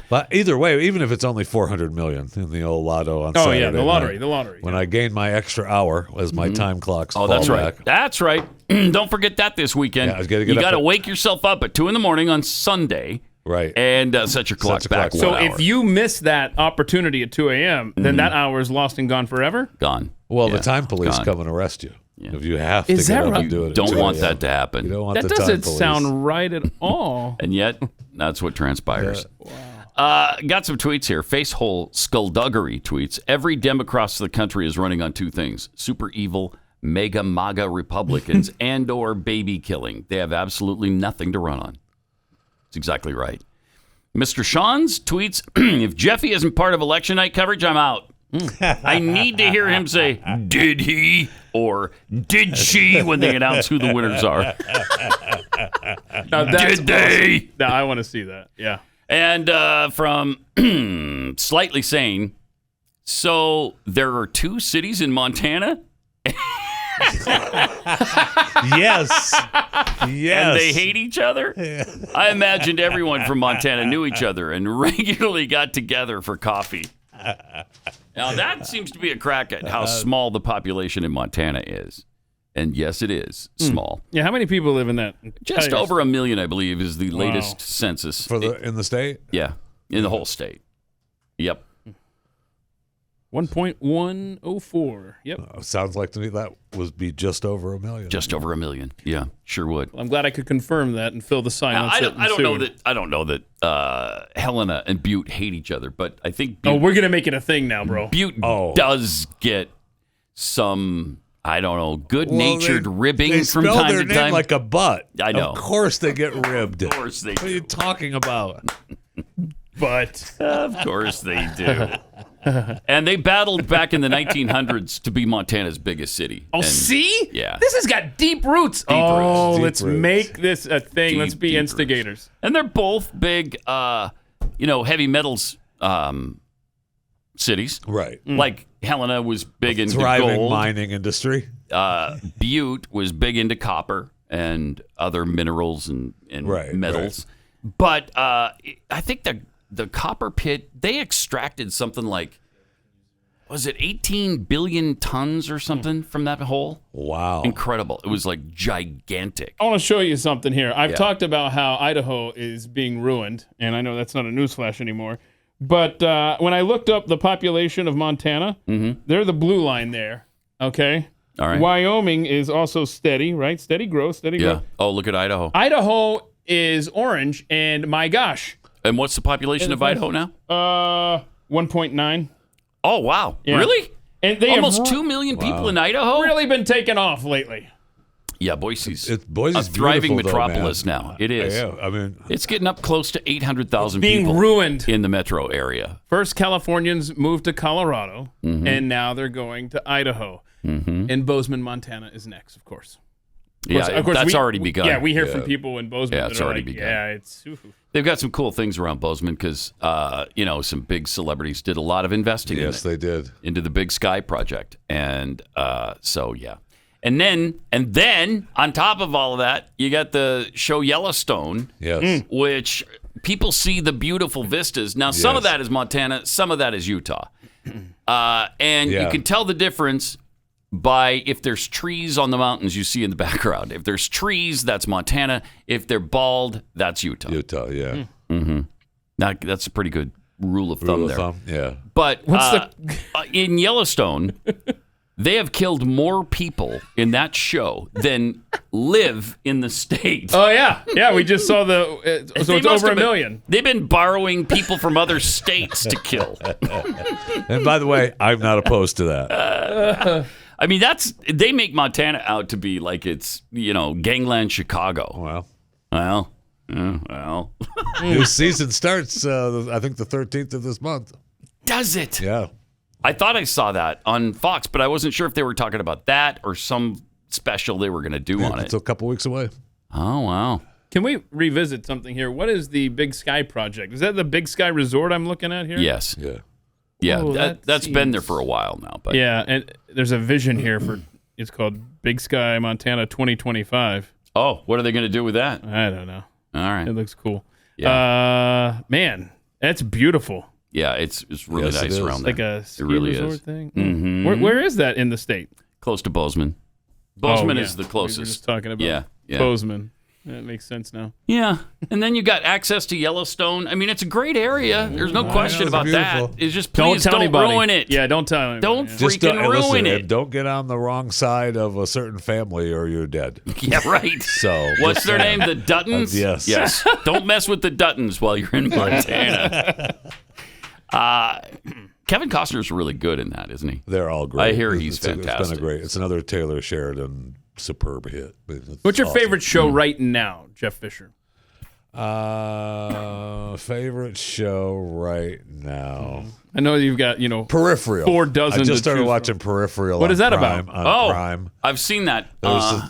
But either way, even if it's only $400 million in the old lotto on Saturday the lottery. When I gain my extra hour as my time clocks. Oh, that's right. That's right. Don't forget that this weekend. Yeah, you got to wake yourself up at 2 a.m. on Sunday. Right. And set your clock back. So if you miss that opportunity at 2 a.m., then that hour is lost and gone forever? Gone. Well, the time police come and arrest you. If you have to Is get that up right? and do it. Don't want that to happen. You don't want That the time doesn't police. sound right at all. And yet, that's what transpires. Got some tweets here. Facehole Skullduggery tweets. Every Dem across the country is running on 2 things. Super evil, mega MAGA Republicans and or baby killing. They have absolutely nothing to run on. That's exactly right. Mr. Sean's tweets, if Jeffy isn't part of election night coverage, I'm out. I need to hear him say, did he or did she when they announce who the winners are. Did they? Now, I want to see that. Yeah. And from Slightly Sane, so there are 2 cities in Montana? Yes. And they hate each other? I imagined everyone from Montana knew each other and regularly got together for coffee. Now, that seems to be a crack at how small the population in Montana is. And yes, it is small. Yeah, how many people live in that? Just over 1 million, I believe, is the latest census. In the state? Yeah, in the whole state. Yep. 1.104. Yep. Sounds like to me that would be just over 1 million. Just over 1 million. Yeah, sure would. Well, I'm glad I could confirm that and fill the silence. I don't know that Helena and Butte hate each other, but I think Butte, we're gonna make it a thing now, bro. Butte does get some, I don't know, good-natured ribbing they from spell time their to name time. like a butt. I know. Of course they get ribbed. Of course they do. What are you talking about? But of course they do. And they battled back in the 1900s to be Montana's biggest city. Oh, see? Yeah. This has got deep roots. Let's make this a thing. Let's be instigators. Roots. And they're both big, heavy metals cities. Right. Like Helena was big into thriving gold. Mining industry. Butte was big into copper and other minerals and metals. Right. But I think the copper pit, they extracted something like, was it 18 billion tons or something from that hole? Wow. Incredible. It was like gigantic. I want to show you something here. I've talked about how Idaho is being ruined, and I know that's not a newsflash anymore. But when I looked up the population of Montana, they're the blue line there, okay? All right. Wyoming is also steady, right? Steady growth, steady growth. Oh, look at Idaho. Idaho is orange, and my gosh. And what's the population of Idaho now? 1.9. Oh, wow. Yeah. Really? And they almost have 2 million people in Idaho? Really been taking off lately. Yeah, Boise's a Boise's thriving beautiful, metropolis though, now. It is. Yeah, I mean, it's getting up close to 800,000 being people ruined in the metro area. First, Californians moved to Colorado, and now they're going to Idaho. And Bozeman, Montana is next, of course. Of course, that's already begun. Yeah, we hear from people in Bozeman. Yeah, it's that are already like, begun. Yeah, it's. They've got some cool things around Bozeman because, some big celebrities did a lot of investing. Yes, they did. Into the Big Sky Project. And yeah. And then on top of all of that, you got the show Yellowstone, which people see the beautiful vistas. Now, some of that is Montana, some of that is Utah. And you can tell the difference by if there's trees on the mountains you see in the background. If there's trees, that's Montana. If they're bald, that's Utah. Utah, yeah. Mm-hmm. Now, that's a pretty good rule of thumb there. Yeah. But in Yellowstone, they have killed more people in that show than live in the state. Oh, yeah. Yeah, we just saw so it's over 1 million. They've been borrowing people from other states to kill. And by the way, I'm not opposed to that. I mean, they make Montana out to be like it's, gangland Chicago. Well. New season starts, I think, the 13th of this month. Does it? Yeah. I thought I saw that on Fox, but I wasn't sure if they were talking about that or some special they were going to do on it. It's a couple weeks away. Oh, wow. Can we revisit something here? What is the Big Sky Project? Is that the Big Sky Resort I'm looking at here? Yes. Yeah. Yeah, Oh, that's been there for a while now. But yeah, and there's a vision here for it's called Big Sky Montana 2025. Oh, what are they going to do with that? I don't know. All right. It looks cool. Yeah. Man, that's beautiful. Yeah, it's really nice around there. Like a ski really resort is. thing. Mm-hmm. Where is that in the state? Close to Bozeman. Bozeman yeah. is the We were closest. just talking about yeah. Bozeman. That makes sense now. Yeah, and then you got access to Yellowstone. I mean, it's a great area. There's no question about that. It's just please don't ruin it. Yeah, don't tell anybody. Don't freaking ruin it. And don't get on the wrong side of a certain family or you're dead. Yeah, right. So what's their name? The Duttons? Yes. Yes. Don't mess with the Duttons while you're in Montana. Kevin Costner's really good in that, isn't he? They're all great. I hear he's fantastic. It's been it's another Taylor Sheridan superb hit. What's your favorite show right now, Jeff Fisher? Favorite show right now. I know you've got, Peripheral. 4 dozen. I just to started choose watching from. Peripheral. What is that Prime, about? On Prime. I've seen that.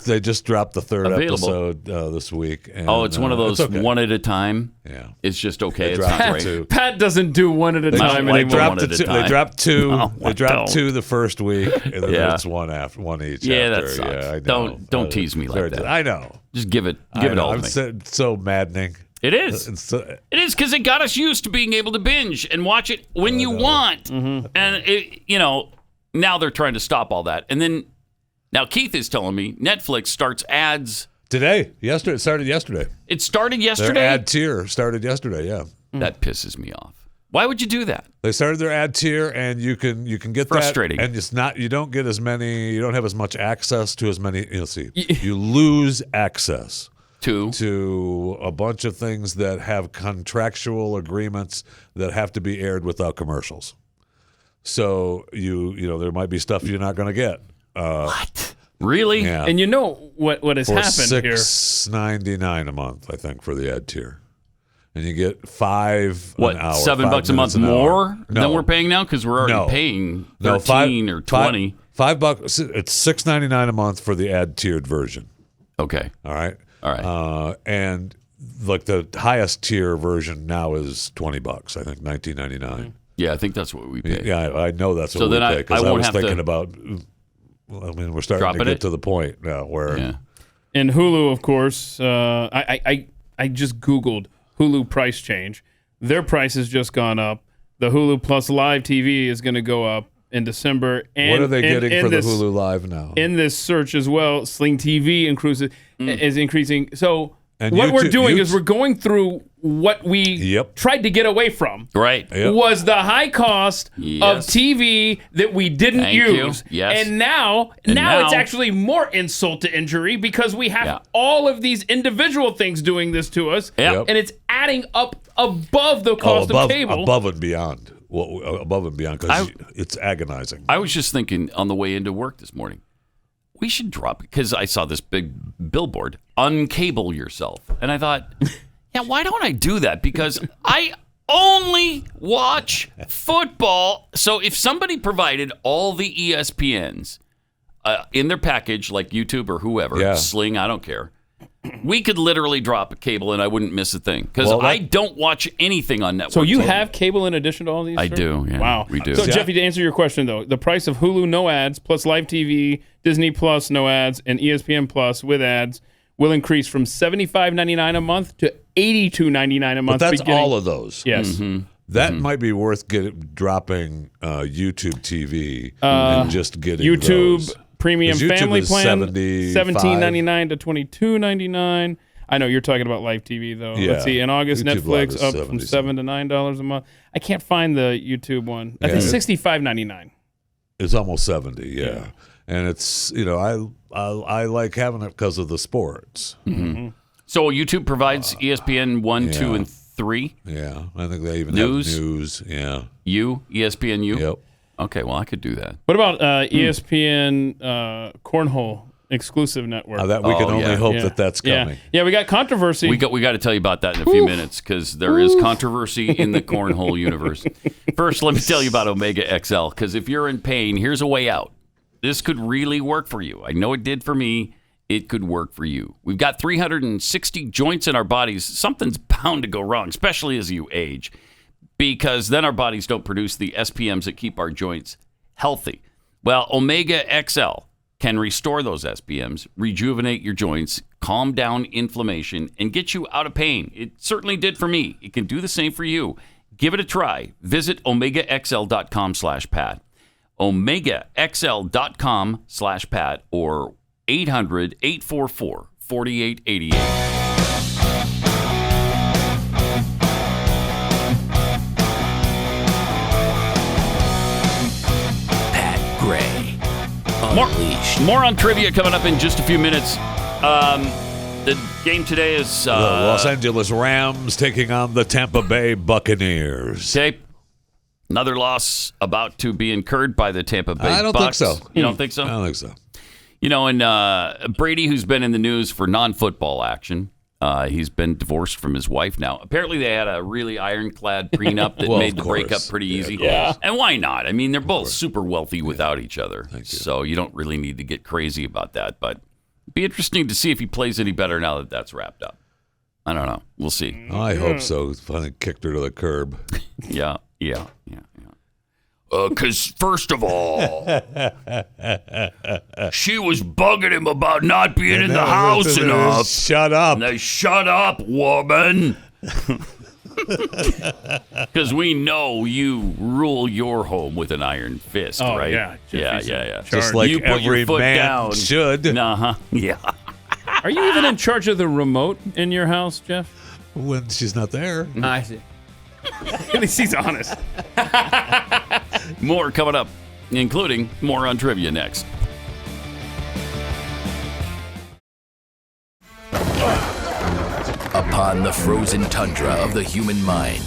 They just dropped the 3rd available. episode this week. And, it's one of those one at a time. Yeah, it's just okay. It's dropped not great. two. Pat doesn't do one at a time They anymore. dropped They dropped two. No, they dropped two the first week, and then Yeah. it's one each. Yeah, after. that sucks. Yeah, I know. Don't tease me like that. I know. Just give it all to me. So maddening. It is. It is because it got us used to being able to binge and watch it when you want. Mm-hmm. And, now they're trying to stop all that. And then now Keith is telling me Netflix starts ads. Today. Yesterday. It started yesterday. It started yesterday? Their ad tier started yesterday, yeah. That pisses me off. Why would you do that? They started their ad tier, and you can get frustrating. That, and it's not. You don't get as many. You don't have as much access to as many. You'll see. You lose access to a bunch of things that have contractual agreements that have to be aired without commercials. So there might be stuff you're not going to get. What? Really? Yeah. And what has happened here? $6.99 a month, I think, for the ad tier. And you get $5 an hour. $7 a month more than we're paying now? Because we're already paying 13 or 20. $5. It's $6.99 a month for the ad tiered version. Okay. All right. And like the highest tier version now is $20. I think $19.99. Yeah, I think that's what we pay. Yeah, I know that's what so we then pay because I was thinking to about. I mean, we're starting to get to the point now where. Yeah. And Hulu, of course, I just Googled Hulu price change. Their price has just gone up. The Hulu Plus Live TV is going to go up in December. And what are they getting for the Hulu Live now? In this search as well, Sling TV is increasing. So and what we're doing is we're going through what we tried to get away from. Right. Was the high cost of TV that we didn't use. Yes. And now it's actually more insult to injury because we have all of these individual things doing this to us. And it's adding up above the cost of cable. Above and beyond. Above and beyond because it's agonizing. I was just thinking on the way into work this morning, we should drop it because I saw this big billboard, uncable yourself. And I thought, why don't I do that? Because I only watch football. So if somebody provided all the ESPNs in their package, like YouTube or whoever, Sling, I don't care, we could literally drop a cable and I wouldn't miss a thing because I don't watch anything on network. So you have cable in addition to all these? I do. Yeah, wow. We do. So Jeffy, to answer your question though, the price of Hulu no ads plus Live TV, Disney Plus no ads, and ESPN Plus with ads will increase from $75.99 a month to $82.99 a month. But that's all of those. Yes. Mm-hmm. That might be worth dropping YouTube TV and just getting YouTube. those. premium family is plan, $75. $17.99 to $22.99. I know you're talking about live TV though. Yeah. Let's see. In August, YouTube Live Netflix is up from $7 to $9 a month. I can't find the YouTube one. I think $65.99. It's almost 70. Yeah, and it's I like having it because of the sports. Mm-hmm. So YouTube provides ESPN 1, 2, and 3. Yeah, I think they even news. have news. Yeah, ESPN U. Yep. Okay, well I could do that. What about ESPN Cornhole exclusive network? That we can only hope that that's coming. Yeah, we got controversy. We got to tell you about that in a few minutes because there is controversy in the cornhole universe. First, let me tell you about Omega XL because if you're in pain, here's a way out. This could really work for you. I know it did for me. It could work for you. We've got 360 joints in our bodies. Something's bound to go wrong, especially as you age, because then our bodies don't produce the SPMs that keep our joints healthy. Well, Omega XL can restore those SPMs, rejuvenate your joints, calm down inflammation, and get you out of pain. It certainly did for me. It can do the same for you. Give it a try. Visit OmegaXL.com/Pat. OmegaXL.com/Pat or 800-844-4888. Pat Gray Unleashed. More on trivia coming up in just a few minutes. The game today is the Los Angeles Rams taking on the Tampa Bay Buccaneers. Okay. Another loss about to be incurred by the Tampa Bay I don't Bucs. think so. You don't think so? I don't think so. You know, and Brady, who's been in the news for non-football action, he's been divorced from his wife now. Apparently, they had a really ironclad prenup that made the breakup pretty easy. Yeah. And why not? I mean, they're both super wealthy without each other. So you don't really need to get crazy about that. But it'd be interesting to see if he plays any better now that that's wrapped up. I don't know. We'll see. I hope so. Finally kicked her to the curb. Yeah. Because, first of all, she was bugging him about not being in the house enough. Shut up. Now, shut up, woman. Because we know you rule your home with an iron fist, right? Yeah. Yeah. Just like you put every your foot man down. should. Uh-huh. Yeah. Are you even in charge of the remote in your house, Jeff? When she's not there. I see. At least he's honest. More coming up, including more on trivia next. Upon the frozen tundra of the human mind,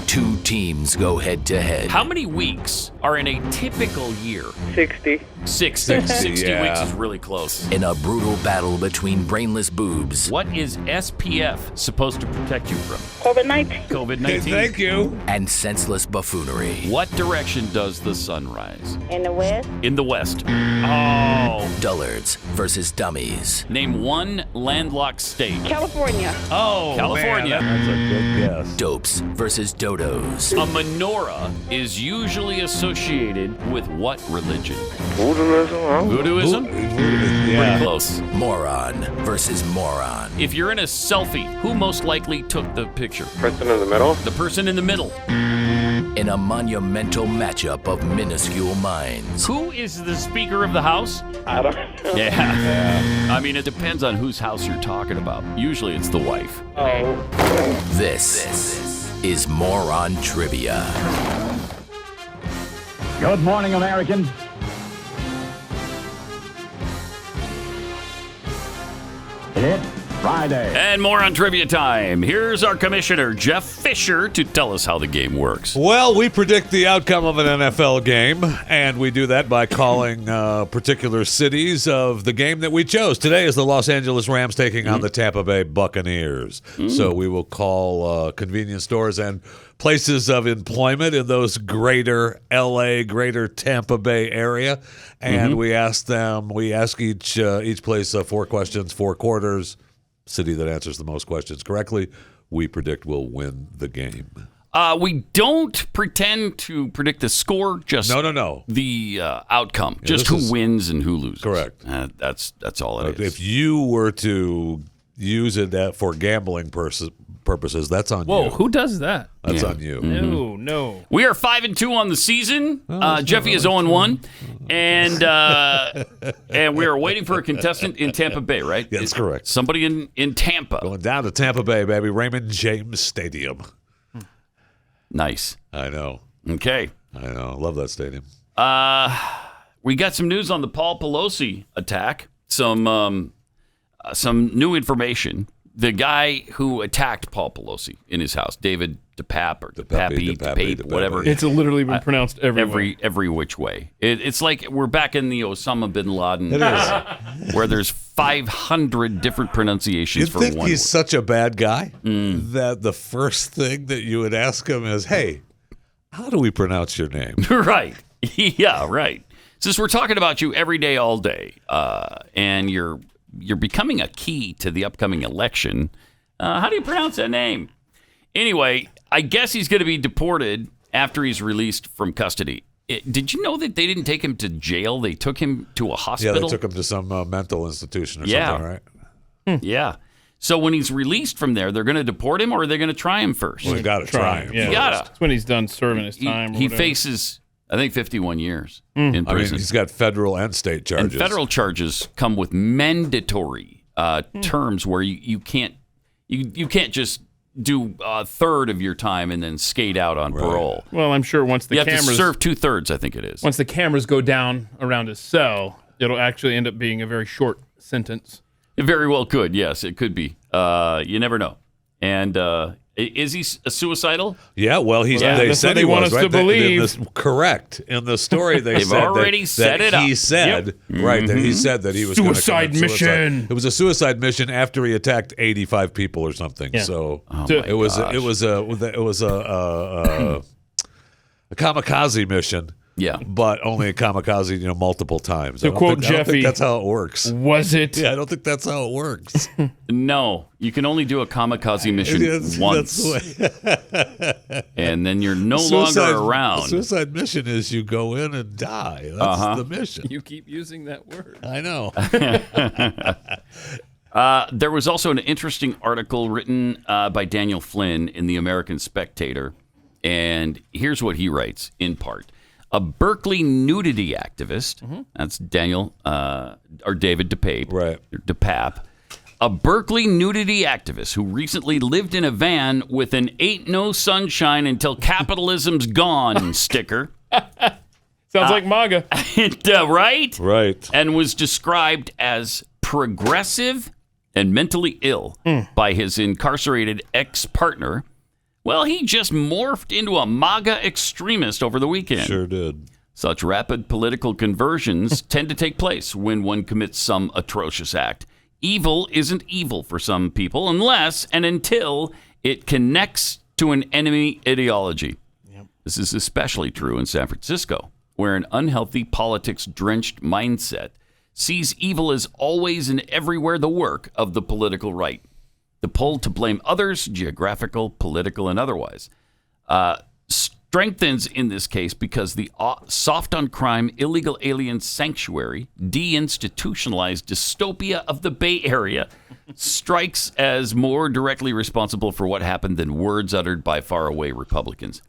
two teams go head to head. How many weeks are in a typical year? 60. 60 yeah. weeks is really close. In a brutal battle between brainless boobs. What is SPF supposed to protect you from? COVID-19. COVID-19. Thank you. And senseless buffoonery. What direction does the sun rise? In the West. In the west. Oh. Dullards versus dummies. Name one landlocked state. California. Oh, California. Man, that's a good guess. Dopes versus dodos. A menorah is usually associated with what religion? Voodooism. Voodooism? Pretty close. Moron versus moron. If you're in a selfie, who most likely took the picture? Person in the middle. The person in the middle. In a monumental matchup of minuscule minds. Who is the Speaker of the House? I don't know. Yeah. I mean, it depends on whose house you're talking about. Usually it's the wife. Oh. This is Moron Trivia. Good morning, American. It's Friday. And more on trivia time. Here's our commissioner, Jeff Fisher, to tell us how the game works. Well, we predict the outcome of an NFL game, and we do that by calling particular cities of the game that we chose. Today is the Los Angeles Rams taking on the Tampa Bay Buccaneers. So we will call convenience stores and places of employment in those greater L.A., greater Tampa Bay area, and we ask each place 4 questions, 4 quarters. City that answers the most questions correctly, we predict will win the game. We don't pretend to predict the score, just no. the outcome, just who wins and who loses. Correct. That's all it is. If you were to use it for gambling purposes, that's on you. Whoa, who does that? That's on you. No. We are 5-2 on the season. Jeffy is 0-1. And we are waiting for a contestant in Tampa Bay, right? Yeah, that's correct. Somebody in Tampa. Going down to Tampa Bay, baby. Raymond James Stadium. Nice. I know. Okay. I know. Love that stadium. We got some news on the Paul Pelosi attack. Some new information. The guy who attacked Paul Pelosi in his house, David DePape or DePape, whatever. It's literally been pronounced every which way. It's like we're back in the Osama bin Laden where there's 500 different pronunciations for one word. You think he's such a bad guy that the first thing that you would ask him is, hey, how do we pronounce your name? Right. Yeah, right. Since we're talking about you every day, all day, and you're becoming a key to the upcoming election, how do you pronounce that name? Anyway, I guess he's going to be deported after he's released from custody. Did you know that they didn't take him to jail? They took him to a hospital? Yeah, they took him to some mental institution or something, right? Yeah. So when he's released from there, they're going to deport him, or are they going to try him first? Well, they got to try him. Yeah. You got to. That's when he's done serving his time. He faces, I think, 51 years in prison. I mean, he's got federal and state charges. And federal charges come with mandatory terms where you can't just do a third of your time and then skate out on parole. Well, I'm sure once the you cameras have to serve 2/3, I think it is. Once the cameras go down around his cell, it'll actually end up being a very short sentence. It very well could. Yes, it could be. You never know. And is he suicidal? Yeah, well, they said he was, right? Correct. In the story, they've said already set it up. He said, right, that he said that he was suicide mission. It was a suicide mission after he attacked 85 people or something. Yeah. So it was a kamikaze mission. Yeah, but only a kamikaze, multiple times. To quote Jeffy, I don't think that's how it works. Was it? Yeah, I don't think that's how it works. No, you can only do a kamikaze mission once, and then you're no longer around. The suicide mission is you go in and die. That's the mission. You keep using that word. I know. There was also an interesting article written by Daniel Flynn in the American Spectator, and here's what he writes in part. A Berkeley nudity activist, that's David DePape, right? DePape, a Berkeley nudity activist who recently lived in a van with an "Ain't no sunshine until capitalism's gone" sticker. Sounds like MAGA, right? Right. And was described as progressive and mentally ill by his incarcerated ex-partner. Well, he just morphed into a MAGA extremist over the weekend. Sure did. Such rapid political conversions tend to take place when one commits some atrocious act. Evil isn't evil for some people unless and until it connects to an enemy ideology. Yep. This is especially true in San Francisco, where an unhealthy politics-drenched mindset sees evil as always and everywhere the work of the political right. The pull to blame others, geographical, political, and otherwise, strengthens in this case because the soft on crime, illegal alien sanctuary, deinstitutionalized dystopia of the Bay Area strikes as more directly responsible for what happened than words uttered by faraway Republicans.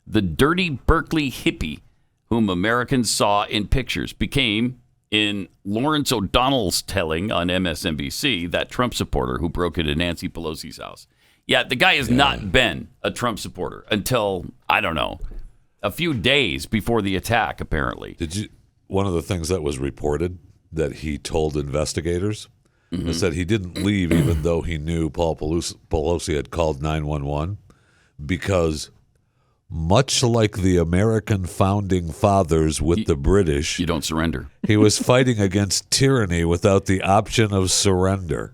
The dirty Berkeley hippie whom Americans saw in pictures became, in Lawrence O'Donnell's telling on MSNBC, that Trump supporter who broke into Nancy Pelosi's house. Yeah, the guy has not been a Trump supporter until, I don't know, a few days before the attack, apparently. One of the things that was reported that he told investigators is that he didn't leave even though he knew Paul Pelosi had called 911 because, much like the American founding fathers with the British, you don't surrender. He was fighting against tyranny without the option of surrender.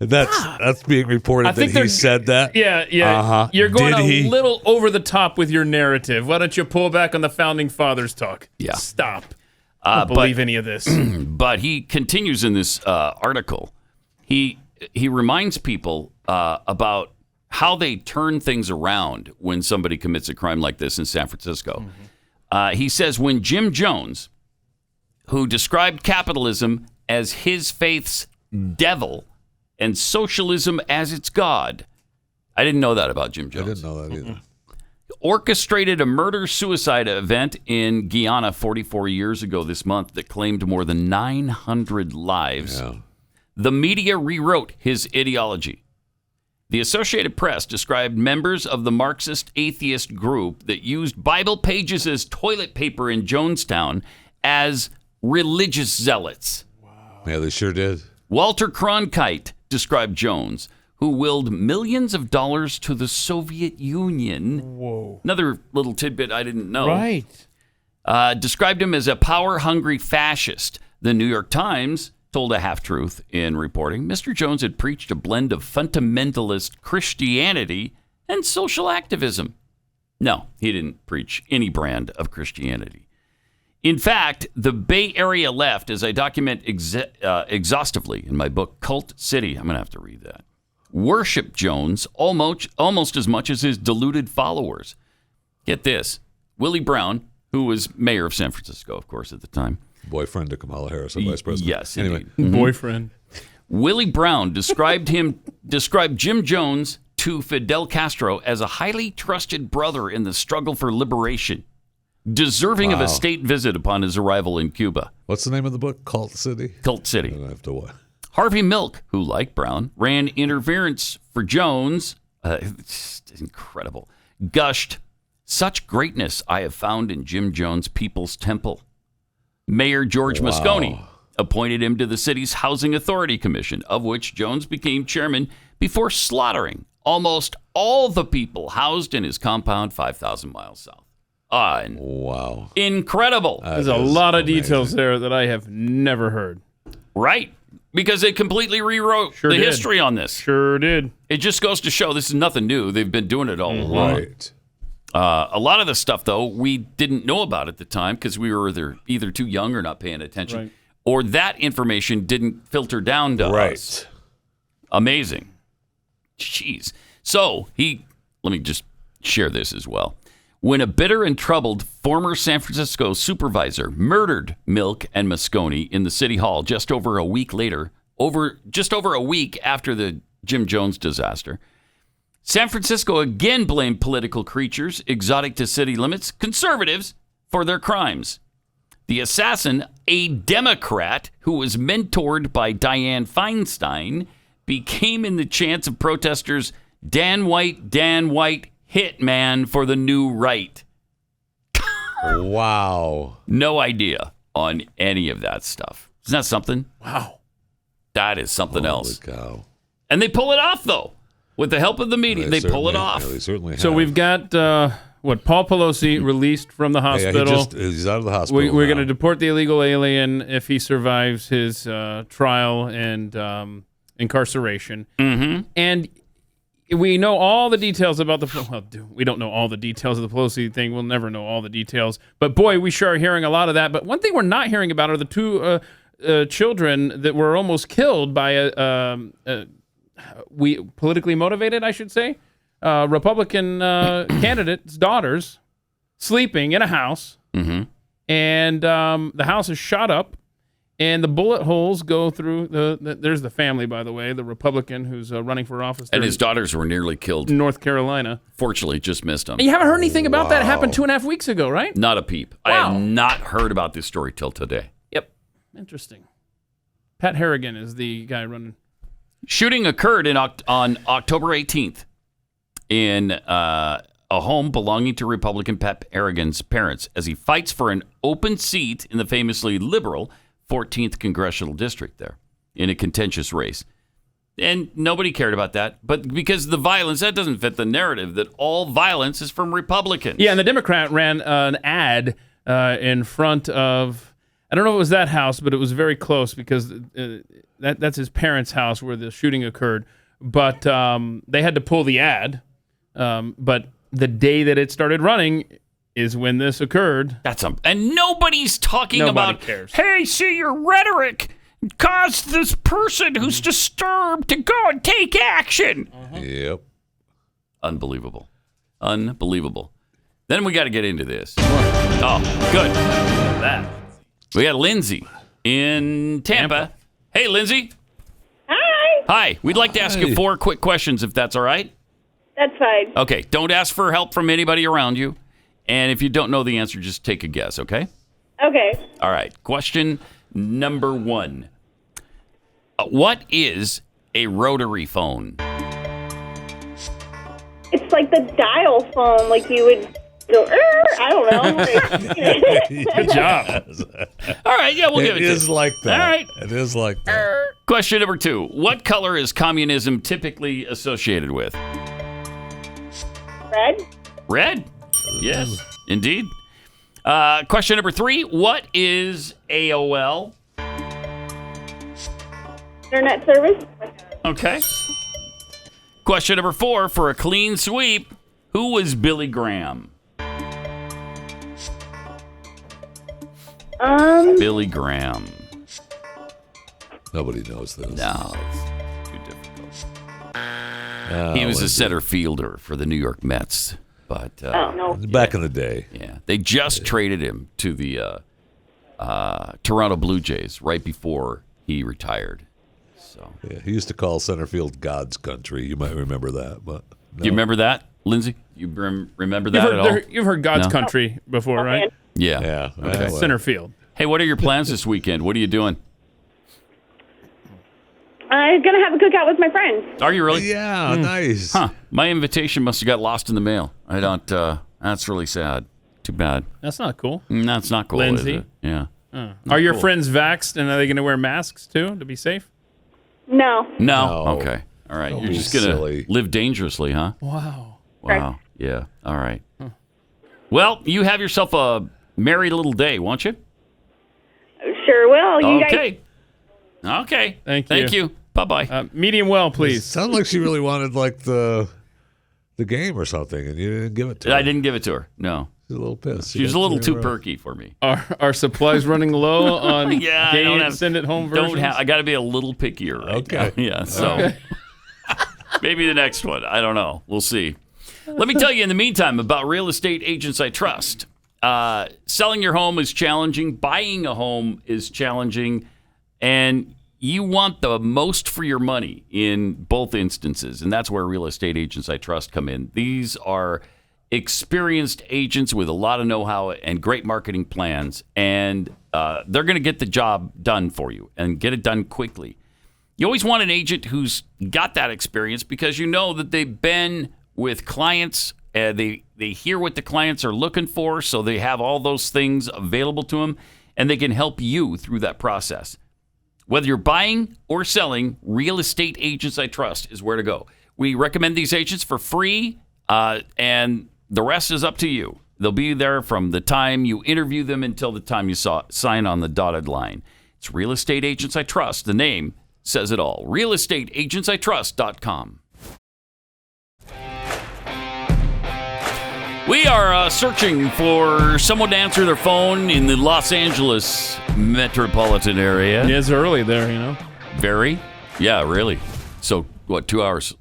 That's being reported that he said that. Yeah. You're going a little over the top with your narrative. Why don't you pull back on the founding fathers talk? Yeah. Stop. I don't believe any of this. But he continues in this article. He reminds people about how they turn things around when somebody commits a crime like this in San Francisco. He says when Jim Jones, who described capitalism as his faith's devil and socialism as its God. I didn't know that about Jim Jones. I didn't know that either. orchestrated a murder-suicide event in Guyana 44 years ago this month that claimed more than 900 lives. Yeah. The media rewrote his ideology. The Associated Press described members of the Marxist atheist group that used Bible pages as toilet paper in Jonestown as religious zealots. Yeah, they sure did. Walter Cronkite described Jones, who willed millions of dollars to the Soviet Union. Whoa. Another little tidbit I didn't know. Right. Described him as a power-hungry fascist. The New York Times told a half-truth in reporting Mr. Jones had preached a blend of fundamentalist Christianity and social activism. No, he didn't preach any brand of Christianity. In fact, the Bay Area left, as I document exhaustively in my book, Cult City, I'm going to have to read that, worship Jones almost as much as his deluded followers. Get this. Willie Brown, who was mayor of San Francisco, of course, at the time. Boyfriend to Kamala Harris, the vice president. Yes, anyway. indeed. Boyfriend. Willie Brown described Jim Jones to Fidel Castro as a highly trusted brother in the struggle for liberation, deserving of a state visit upon his arrival in Cuba. What's the name of the book? Cult City? Cult City. I have to watch. Harvey Milk, who, like Brown, ran interference for Jones, it's incredible, gushed, "Such greatness I have found in Jim Jones' People's Temple." Mayor George Moscone appointed him to the city's Housing Authority Commission, of which Jones became chairman before slaughtering almost all the people housed in his compound 5,000 miles south. Wow. Incredible. There's a lot of details there that I have never heard. Right. Because they completely rewrote the history on this. Sure did. It just goes to show this is nothing new. They've been doing it all along. Right. A lot of the stuff, though, we didn't know about at the time because we were either too young or not paying attention, Right. or that information didn't filter down to us. Amazing. Jeez. So let me just share this as well. When a bitter and troubled former San Francisco supervisor murdered Milk and Moscone in the city hall just over a week after the Jim Jones disaster, San Francisco again blamed political creatures exotic to city limits, conservatives, for their crimes. The assassin, a Democrat who was mentored by Dianne Feinstein, became, in the chants of protesters, Dan White, hitman for the new right. Wow. No idea on any of that stuff. Isn't that something? Wow. That is something else. Holy cow. And they pull it off, though. With the help of the media, they pull it off. Yeah, they certainly have. So we've got, Paul Pelosi released from the hospital. He's out of the hospital. We're going to deport the illegal alien if he survives his trial and incarceration. Mm-hmm. And we know all the details about we don't know all the details of the Pelosi thing. We'll never know all the details. But boy, we sure are hearing a lot of that. But one thing we're not hearing about are the two children that were almost killed by politically motivated, I should say, Republican candidates' daughters sleeping in a house. Mm-hmm. And the house is shot up. And the bullet holes go through there's the family, by the way, the Republican who's running for office. And his daughters were nearly killed. In North Carolina. Fortunately, just missed them. And you haven't heard anything about that. It happened 2.5 weeks ago, right? Not a peep. Wow. I have not heard about this story till today. Yep. Interesting. Pat Harrigan is the guy running. Shooting occurred on October 18th in a home belonging to Republican Pat Harrigan's parents as he fights for an open seat in the famously liberal 14th congressional district there in a contentious race. And nobody cared about that. But because the violence, that doesn't fit the narrative that all violence is from Republicans. Yeah, and the Democrat ran an ad in front of, I don't know if it was that house, but it was very close because that's his parents' house where the shooting occurred. But they had to pull the ad. But the day that it started running is when this occurred. And nobody's talking about, cares. Hey, see, your rhetoric caused this person who's disturbed to go and take action. Yep. Unbelievable. Then we got to get into this. Oh, good. That. We got Lindsay in Tampa. Hey, Lindsay. Hi. Hi. We'd like to ask you 4 quick questions, if that's all right. That's fine. Okay, don't ask for help from anybody around you. And if you don't know the answer, just take a guess, okay? Okay. All right, question number 1. What is a rotary phone? It's like the dial phone, like you would go, I don't know. Good job. All right, yeah, we'll give it to you. It is like that. All right. It is like that. Question number 2. What color is communism typically associated with? Red? Red? Yes, indeed. Question number 3. What is AOL? Internet service? Okay. Question number 4. For a clean sweep, who was Billy Graham? Billy Graham. Nobody knows this. No, it's too difficult. He was a center fielder for the New York Mets. But back in the day. Yeah. They just traded him to the Toronto Blue Jays right before he retired. So yeah, he used to call center field God's country. You might remember that. But no. You remember that, Lindsay? You remember that at all? You've heard God's country before, right? Yeah. Yeah. Okay. Center field. Hey, what are your plans this weekend? What are you doing? I'm going to have a cookout with my friends. Are you really? Yeah, nice. Huh. My invitation must have got lost in the mail. I don't, that's really sad. Too bad. That's not cool. That's not cool, Lindsay? is it? Yeah. Are your cool. friends vaxxed, and are they going to wear masks, too, to be safe? No. No? Okay. All right. Don't You're be just going silly. to live dangerously, huh? Wow. Wow. Yeah. All right. Well, you have yourself a merry little day, won't you? Sure will. You guys. Okay. Thank you. Bye-bye. Medium well, please. Sounded like she really wanted like the game or something, and you didn't give it to her. I didn't give it to her. No. She's a little pissed. She was a little too perky for me. Are supplies running low on Yeah, I don't have, send it home versions? I got to be a little pickier right Okay. now. Yeah, so maybe the next one. I don't know. We'll see. Let me tell you in the meantime about real estate agents I trust. Selling your home is challenging. Buying a home is challenging. And you want the most for your money in both instances. And that's where real estate agents I trust come in. These are experienced agents with a lot of know-how and great marketing plans. And they're going to get the job done for you and get it done quickly. You always want an agent who's got that experience because you know that they've been with clients. They hear what the clients are looking for, so they have all those things available to them, and they can help you through that process. Whether you're buying or selling, Real Estate Agents I Trust is where to go. We recommend these agents for free, and the rest is up to you. They'll be there from the time you interview them until the time you sign on the dotted line. It's Real Estate Agents I Trust. The name says it all. realestateagentsitrust.com. We are searching for someone to answer their phone in the Los Angeles metropolitan area. Yeah, it's early there, you know. Very? Yeah, really. So, 2 hours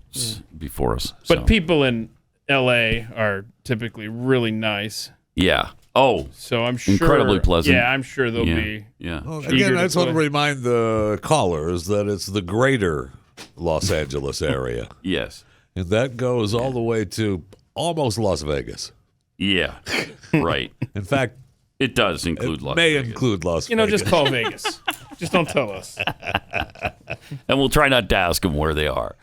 before us. But people in L.A. are typically really nice. Yeah. Oh. So I'm sure. Incredibly pleasant. Yeah, I'm sure they'll be. Yeah. Well, again, I just want to remind the callers that it's the greater Los Angeles area. Yes. And that goes all the way to almost Las Vegas. Yeah, right. In fact, it does include Las Vegas. Vegas. May include Las Vegas. You know, just call Vegas. Just don't tell us. And we'll try not to ask them where they are.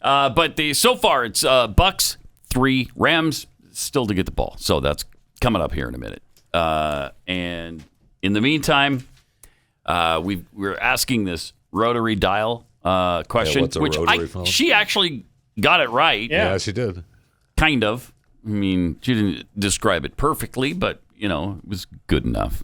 But so far, it's Bucks 3, Rams still to get the ball. So that's coming up here in a minute. And in the meantime, we're asking this rotary dial question, what's a which rotary phone? She actually got it right. Yeah, she did. Kind of. I mean, she didn't describe it perfectly, but, you know, it was good enough.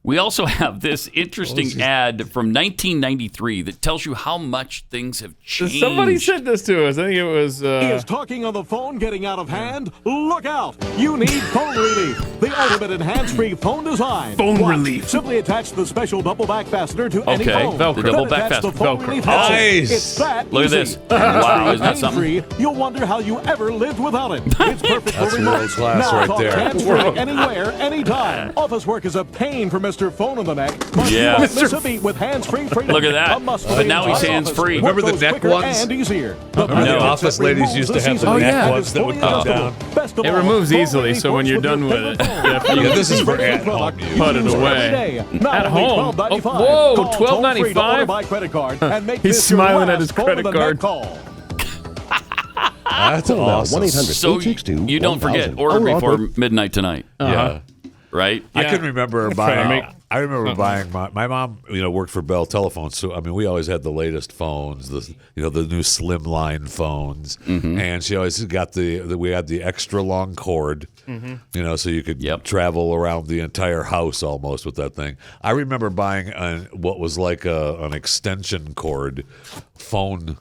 We also have this interesting ad from 1993 that tells you how much things have changed. Somebody sent this to us. I think it was... He is talking on the phone, getting out of hand. Look out! You need phone relief. The ultimate in hands-free phone design. Phone relief. Simply attach the special double-back fastener to any phone. Velcro. The double-back fastener. Velcro. Nice. It's that Look at easy. this. Wow, isn't that something? Hands-free, you'll wonder how you ever lived without it. It's perfect That's for remote. world class now right talk there. hands-free anywhere, anytime. Office work is a pain for Mr. Mr. Phone in the Neck. Yeah. Miss a beat with hands-free freedom. Look at that. But now he's hands-free. Remember the neck ones? And easier. Remember the office ladies used to have the neck ones that would come down? It removes easily, so when you're done with it, this is for at home use. Put it away. At home? Oh, whoa, $12.95. He's smiling at his credit card. That's awesome. So you don't forget, order before midnight tonight. Yeah. Right? I can remember buying. I remember buying my mom. Worked for Bell Telephone, so I mean, we always had the latest phones, the new slim line phones, and she always got we had the extra long cord, so you could travel around the entire house almost with that thing. I remember buying what was like an extension cord, phone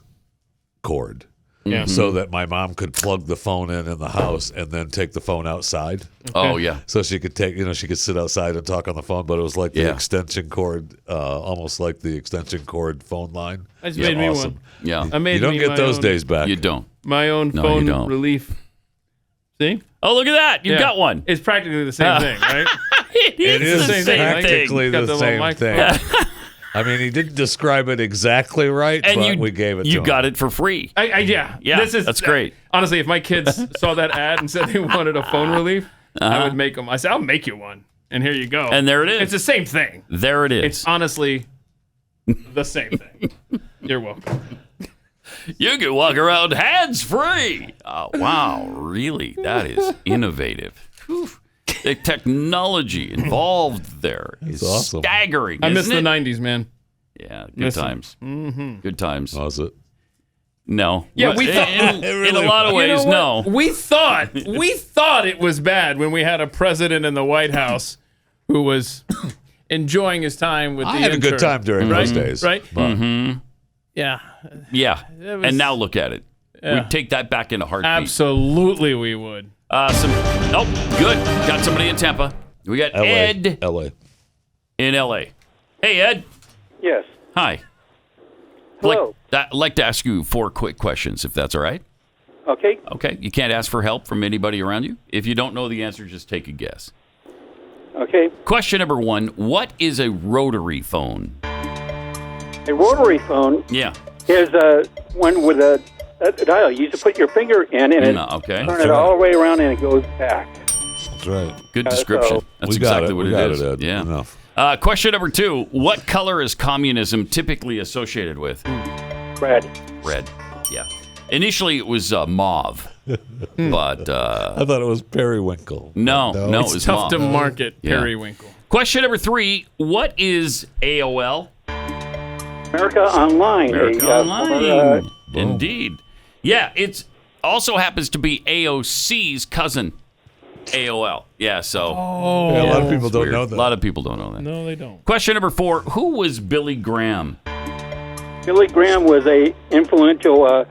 cord. Yeah. So that my mom could plug the phone in the house and then take the phone outside. Oh, yeah. So she could she could sit outside and talk on the phone, but it was like the extension cord, almost like the extension cord phone line. I just made me one. Yeah. You don't get those days back. You don't. My own phone relief. See? Oh, look at that. You got one. It's practically the same thing, right? It is the same practically thing. the same thing. I mean, he didn't describe it exactly right, but we gave it to him. You got it for free. Yeah. That's great. Honestly, if my kids saw that ad and said they wanted a phone relief, I would make them. I said, I'll make you one. And here you go. And there it is. It's the same thing. There it is. It's honestly the same thing. You're welcome. You can walk around hands-free. Oh, wow. Really? That is innovative. Whew. The technology involved there is awesome. Staggering. I miss isn't the it? 90s, man. Yeah, good times. Mm-hmm. Good times. Was it? No. Yeah, we thought in a lot of ways, no. We thought it was bad when we had a president in the White House who was enjoying his time with the I had a good intern. time during those days. Right? Mm-hmm. Yeah. Yeah. It was- And now look at it. Yeah. We'd take that back in a heartbeat. Absolutely, we would. Good. Got somebody in Tampa. We got Ed L.A. in L.A. Hey, Ed. Yes. Hi. Hello. I'd like to ask you 4 quick questions, if that's all right. Okay. Okay. You can't ask for help from anybody around you. If you don't know the answer, just take a guess. Okay. Question number 1. What is a rotary phone? A rotary phone Yeah. is one with a dial. You just put your finger in and okay. turn it all the way around and it goes back. That's right. Good description. That's exactly what it is. Ed. Yeah. Enough. Question number 2. What color is communism typically associated with? Red. Red. Yeah. Initially, it was mauve, but I thought it was periwinkle. No, it It's was tough mauve. to market Yeah. periwinkle. Question number 3. What is AOL? America Online. America Online. Indeed. Yeah, it also happens to be AOC's cousin, AOL. Yeah, so. Yeah, a lot of people don't know that. A lot of people don't know that. No, they don't. Question number 4. Who was Billy Graham? Billy Graham was a influential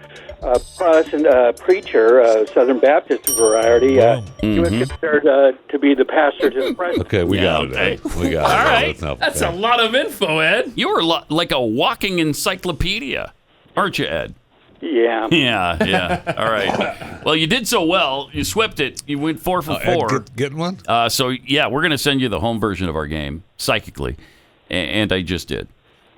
Protestant preacher, Southern Baptist variety. He was considered to be the pastor to the president. Okay, we got it. Ed. We got it. All right. That's enough. That's a lot of info, Ed. You were like a walking encyclopedia, aren't you, Ed? Yeah. Yeah. All right. Well, you did so well. You swept it. You went 4 for 4. Getting one? So, yeah, we're going to send you the home version of our game, psychically. And I just did.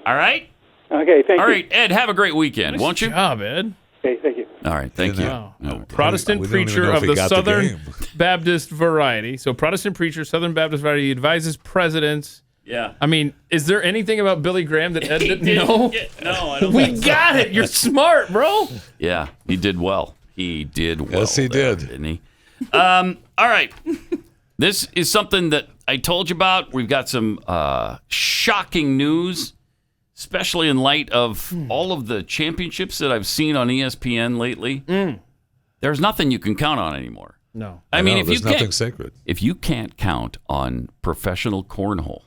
All right? Okay, thank you. All right, Ed, have a great weekend, won't you? Good job, Ed. Okay, thank you. All right, thank you. Wow. No. Protestant We don't even preacher know if of he the got the Southern game. Baptist variety. So, Protestant preacher, Southern Baptist variety, advises presidents. Yeah. I mean, is there anything about Billy Graham that Ed didn't know? No, I don't We think so. got it. You're smart, bro. Yeah, he did well. He did well. Yes, he there, did. Didn't he? All right. This is something that I told you about. We've got some shocking news, especially in light of all of the championships that I've seen on ESPN lately. There's nothing you can count on anymore. No. I mean, know, if there's you can't, nothing sacred. if you can't count on professional cornhole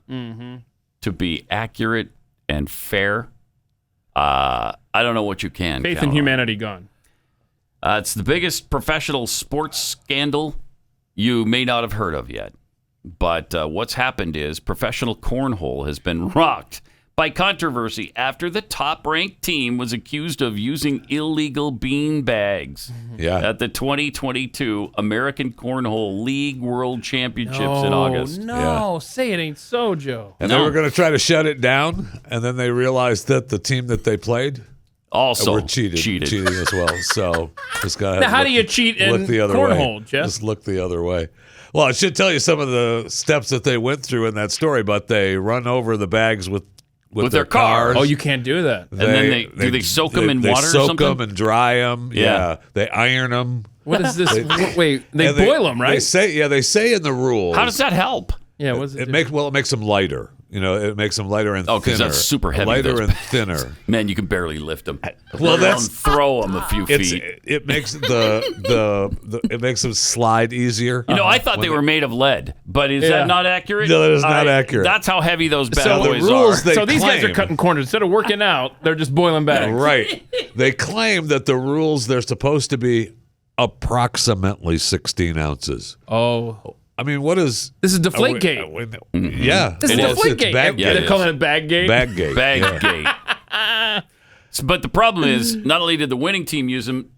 to be accurate and fair, I don't know what you can. Faith count in on. humanity gone. It's the biggest professional sports scandal you may not have heard of yet. But what's happened is professional cornhole has been rocked by controversy after the top-ranked team was accused of using illegal bean bags at the 2022 American Cornhole League World Championships in August. No, say it ain't so, Joe. And they were going to try to shut it down, and then they realized that the team that they played also were cheating as well. So just got now, how do you cheat in cornhole, Jeff? Just look the other way. Well, I should tell you some of the steps that they went through in that story, but they run over the bags with their cars. Oh, you can't do that. And then they soak them in water or something? They soak them and dry them. Yeah. They iron them. What is this? Wait, they boil them, right? They say in the rules. How does that help? Yeah, what's it makes them lighter. It makes them lighter and thinner. Oh, because that's super heavy. Lighter and thinner. Man, you can barely lift them. Well, throw them a few feet. It makes it makes them slide easier. I thought they were made of lead, but is that not accurate? No, that is not accurate. That's how heavy those bad boys are. So these guys are cutting corners. Instead of working out, they're just boiling bags. Right. They claim that the rules, they're supposed to be approximately 16 ounces. Oh. I mean, what is... This is Deflategate. Yeah. This is Deflategate. They're calling it Baggate. Baggate. Baggate. But the problem is, not only did the winning team use them,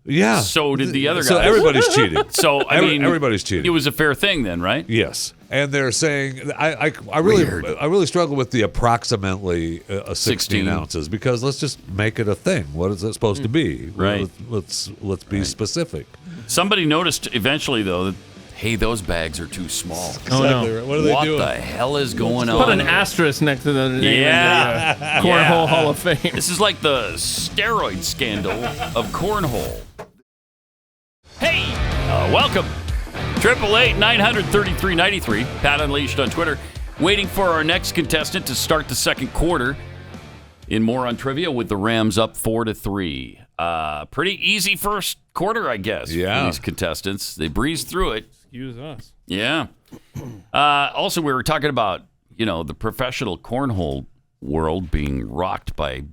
so did the other guys. So everybody's cheated. So, everybody's cheated. It was a fair thing then, right? Yes. And they're saying, I really struggle with the approximately 16 ounces, because let's just make it a thing. What is it supposed to be? Right. Let's be specific. Somebody noticed eventually, though, that, hey, those bags are too small. Exactly right. What are they doing? What the hell is going on? Put an asterisk next to the name of the Cornhole Hall of Fame. This is like the steroid scandal of cornhole. Hey, welcome. 888-900-3393. Pat Unleashed on Twitter. Waiting for our next contestant to start the second quarter. In more on trivia with the Rams up 4-3. Pretty easy first quarter, I guess, for these contestants. They breezed through it. Excuse us. Yeah. Also, we were talking about, the professional cornhole world being rocked by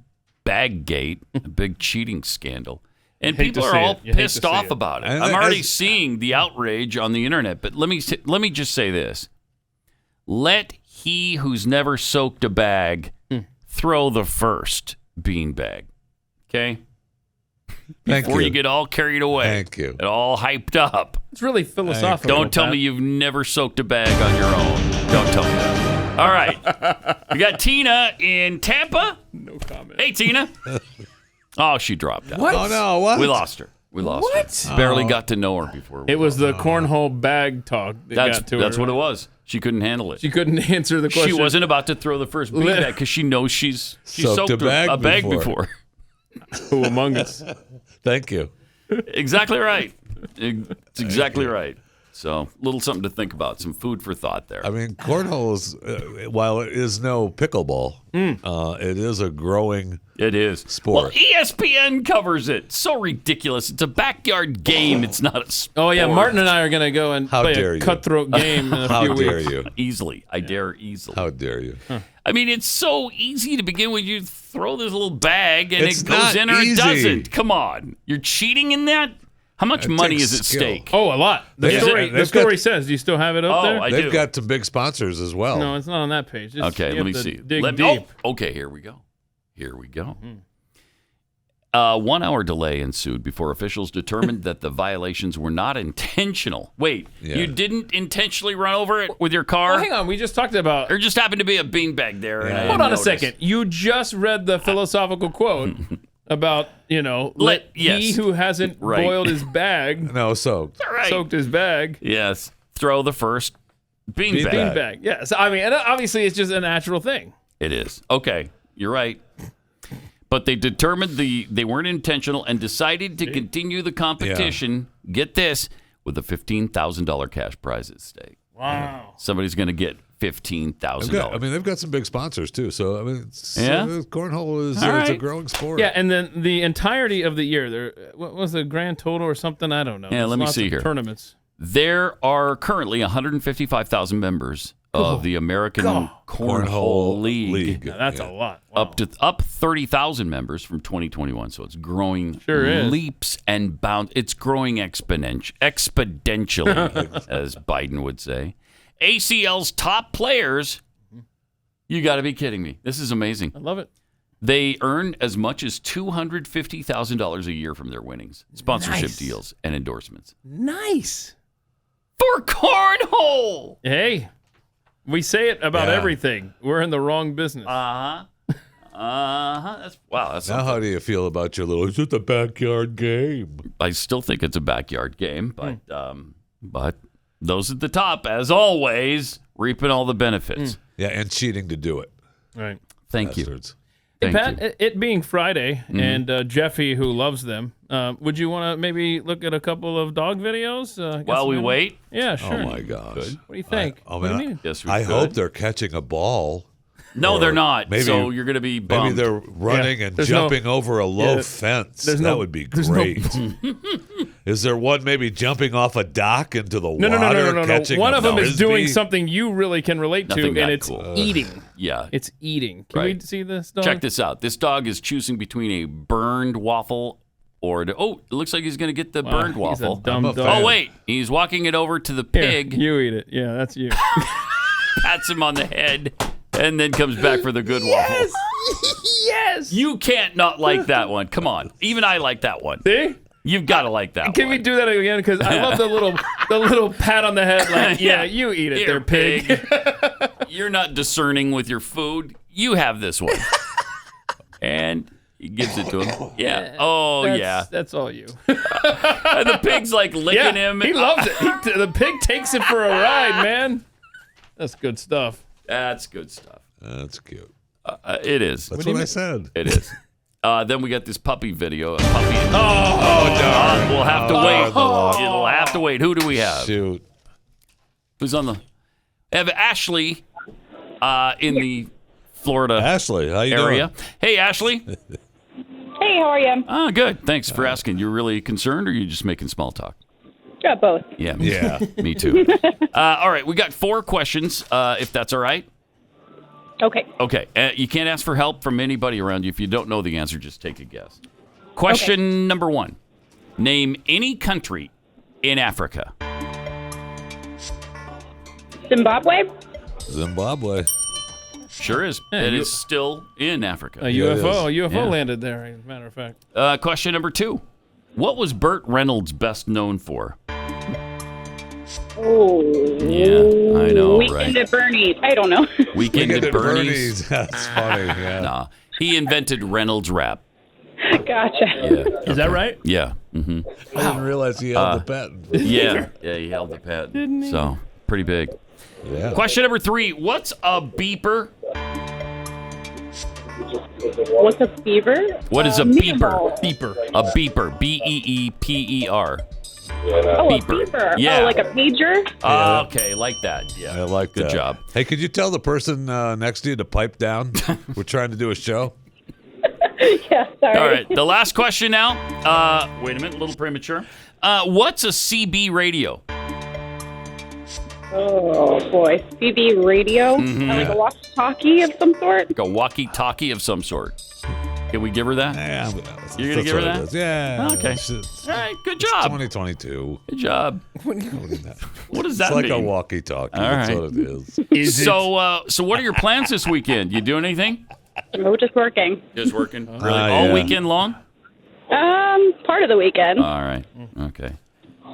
Baggate, a big cheating scandal. And people are all pissed off about it. I'm already seeing the outrage on the internet, but let me just say this. Let he who's never soaked a bag throw the first beanbag. Okay? Before you get all carried away. Thank you. And all hyped up. It's really philosophical. Don't tell me you've never soaked a bag on your own. Don't tell me that. All right. We got Tina in Tampa. No comment. Hey, Tina. Oh, she dropped out. What? Oh, no. What? We lost her. What? Barely got to know her before. It was the cornhole bag talk that got to her. That's what it was. She couldn't handle it. She couldn't answer the question. She wasn't about to throw the first beanbag because she knows she's soaked a bag before. Who among us? Thank you. Exactly right. It's exactly right. So, little something to think about. Some food for thought there. I mean, cornhole is, while it is no pickleball, it is a growing sport. Well, ESPN covers it. So ridiculous. It's a backyard game. It's not a sport. Oh, yeah. Martin and I are going to go and play a cutthroat game in a few weeks. How dare you? Easily. I dare easily. How dare you? I mean, it's so easy to begin with. You throw this little bag and It's it goes not in or easy. it doesn't. Come on. You're cheating in that? How much money is at stake? Oh, a lot. The story says. Do you still have it up there? I They've do. got some big sponsors as well. No, it's not on that page. Okay, let me see. Dig deep. Okay, here we go. 1 hour delay ensued before officials determined that the violations were not intentional. Wait, you didn't intentionally run over it with your car? Oh, hang on. We just talked about... There just happened to be a beanbag there. And I Hold on didn't a second. You just read the philosophical quote about, let he who hasn't boiled his bag... No, soaked. Soaked his bag. Yes. Throw the first beanbag. Beanbag. Yes. I mean, and obviously it's just a natural thing. It is. Okay. You're right. But they determined they weren't intentional and decided to continue the competition, get this, with a $15,000 cash prize at stake. Wow. Somebody's going to get $15,000. I mean, they've got some big sponsors, too. So, I mean, cornhole is All right. it's a growing sport. Yeah, and then the entirety of the year, what was the grand total or something? I don't know. Yeah, let me see here. Tournaments. There are currently 155,000 members of the American Cornhole League. Now, that's a lot. Wow. Up 30,000 members from 2021. So it's growing leaps and bounds. It's growing exponentially, as Biden would say. ACL's top players You got to be kidding me. This is amazing. I love it. They earn as much as $250,000 a year from their winnings, sponsorship deals, and endorsements. Nice. For cornhole. Hey, we say it about everything. We're in the wrong business. That's wow. That's now, how do you feel about your little? It's just a backyard game. I still think it's a backyard game, but those at the top, as always, reaping all the benefits. Yeah, and cheating to do it. Right. Thank you. Hey, Pat, it being Friday and Jeffy, who loves them, would you want to maybe look at a couple of dog videos? While we wait? Yeah, sure. Oh, my gosh. Good. What do you think? What do you mean? Yes, we I could. hope they're catching a ball. No, they're not. Maybe, so you're going to be bummed. Maybe they're running and jumping over a low fence. That would be great. Is there one maybe jumping off a dock into the water? No. One of them is doing something you really can relate to, and it's eating. Yeah. It's eating. Can we see this dog? Check this out. This dog is choosing between a burned waffle or it looks like he's going to get the burned waffle. He's a dumb dog. Oh, wait. He's walking it over to the pig. Here, you eat it. Yeah, that's you. Pats him on the head. And then comes back for the good waffle. Yes. You can't not like that one. Come on. Even I like that one. See? You've got to like that Can one. we do that again? Because I love the little pat on the head. Like, yeah, you eat it Here, there, pig. You're not discerning with your food. You have this one. And he gives it to him. Yeah. Oh, yeah. That's all you. And the pig's like licking him. He loves it. The pig takes it for a ride, man. That's good stuff. That's good stuff. That's cute. It is. That's what I said. It is. Then we got this puppy video. We'll have to wait. It'll have to wait. Who do we have? Shoot. Who's on the? We have Ashley in the Florida Ashley, how you area. doing? Hey, Ashley. Hey, how are you? Oh, good. Thanks for asking. You're really concerned, or are you just making small talk? Yeah, both. Yeah. Yeah. Me too. All right. We got 4 questions, if that's all right. Okay. Okay. You can't ask for help from anybody around you. If you don't know the answer, just take a guess. Question number 1. Name any country in Africa. Zimbabwe? Zimbabwe. Sure is. Yeah, it is still in Africa. A UFO landed there, as a matter of fact. Question number 2. What was Burt Reynolds best known for? Oh. Yeah, I know, Weekend at Bernie's. I don't know. Weekend at Bernie's. That's funny, yeah. Nah. He invented Reynolds Wrap. Gotcha. Yeah. Is that right? Yeah. Mm-hmm. I didn't realize he held the patent. Yeah, he held the patent. Didn't he? So, pretty big. Yeah. Question number 3. What's a beeper? What's a beaver? What is a meatball. beeper? A beeper. B-E-E-P-E-R. Oh, a beeper. Yeah. Oh, like a pager? Okay, like that. Yeah. I like Good that. job. Hey, could you tell the person next to you to pipe down? We're trying to do a show. Yeah, sorry. All right, the last question now. Wait a minute, a little premature. What's a CB radio? Oh, boy. CB radio? Like a walkie-talkie of some sort? Like a walkie-talkie of some sort. Can we give her that? Yeah, You're going to give her that? Yeah. Okay. It's All right, good job. 2022. Good job. What does that It's like mean? a walkie-talkie. All That's right. what it is. So what are your plans this weekend? You doing anything? No, just working. Just working? Really? All yeah. weekend long? Part of the weekend. All right. Okay.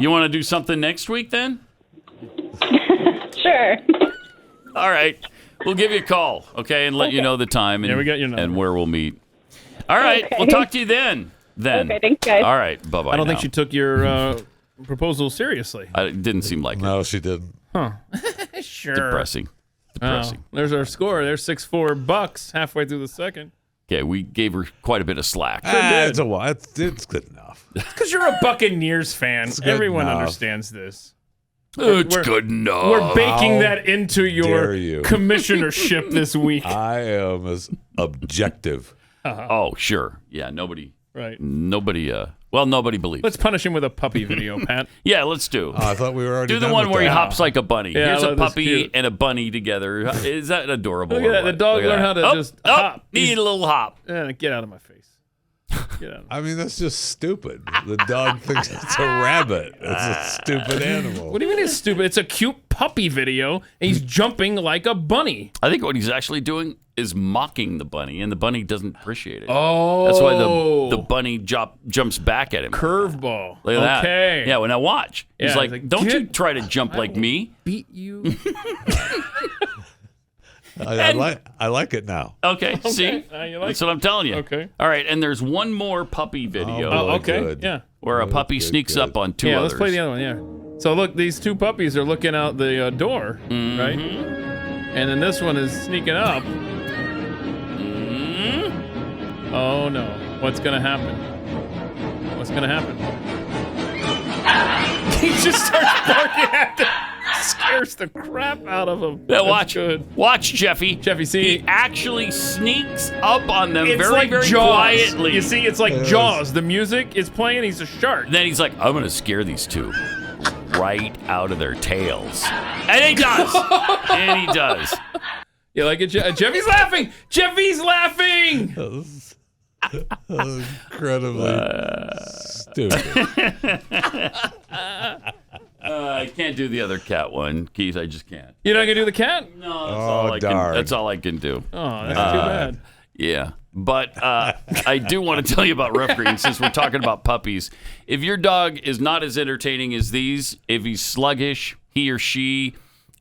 You want to do something next week then? Sure. All right. We'll give you a call, okay, and let you know the time and, we got your number. and where we'll meet. All right. Okay. We'll talk to you then. Okay, thanks, guys. All right. Bye-bye I don't think now. she took your proposal seriously. It didn't seem like No, she didn't. Huh. Sure. Depressing. Depressing. There's our score. There's 6-4 Bucks halfway through the second. Okay, we gave her quite a bit of slack. It's it's good enough. Because you're a Buccaneers fan. good Everyone enough. understands this. It's good enough. We're baking that into dare your you. commissionership this week. I am as objective. Oh, sure. Yeah, nobody. Right. Nobody believes. Let's punish him with a puppy video, Pat. Yeah, let's do. I thought we were already Do the done one with where he that. hops like a bunny. Yeah, Here's a that's puppy cute. and a bunny together. Is that adorable? Look at or that. The what? dog Look at learned how that. to just hop. Need a little hop. Get out of my face. I mean, that's just stupid. The dog thinks it's a rabbit. It's a stupid animal. What do you mean it's stupid? It's a cute puppy video, and he's jumping like a bunny. I think what he's actually doing is mocking the bunny, and the bunny doesn't appreciate it. Oh. That's why the bunny jumps back at him. Curveball. Look at that. Okay. Yeah, well, now watch. He's Yeah, like, he's like, don't you try to jump like me. Beat you. I like it now. Okay, see? You like That's what I'm telling you. Okay. All right, and there's one more puppy video. Oh, okay. Good. Yeah. Where a puppy sneaks up on two others. Let's play the other one, yeah. So look, these two puppies are looking out the door, Mm-hmm. right? And then this one is sneaking up. Mm-hmm. Oh no. What's gonna happen? What's gonna happen? He just starts barking at them. Scares the crap out of him. Yeah, watch, Jeffy. Jeffy, see, he actually sneaks up on them it's very, like very Jaws. quietly. You see, it's like Jaws. The music is playing. He's a shark. Then he's like, I'm gonna scare these two right out of their tails, and he does. And he does. You like it, Jeffy's laughing. Jeffy's laughing. Incredibly stupid. I can't do the other cat one, Keith. I just can't. You're not gonna do the cat? No, that's all I can do. Oh, that's too bad. Yeah, but I do want to tell you about Rough Green since we're talking about puppies. If your dog is not as entertaining as these, if he's sluggish, he or she,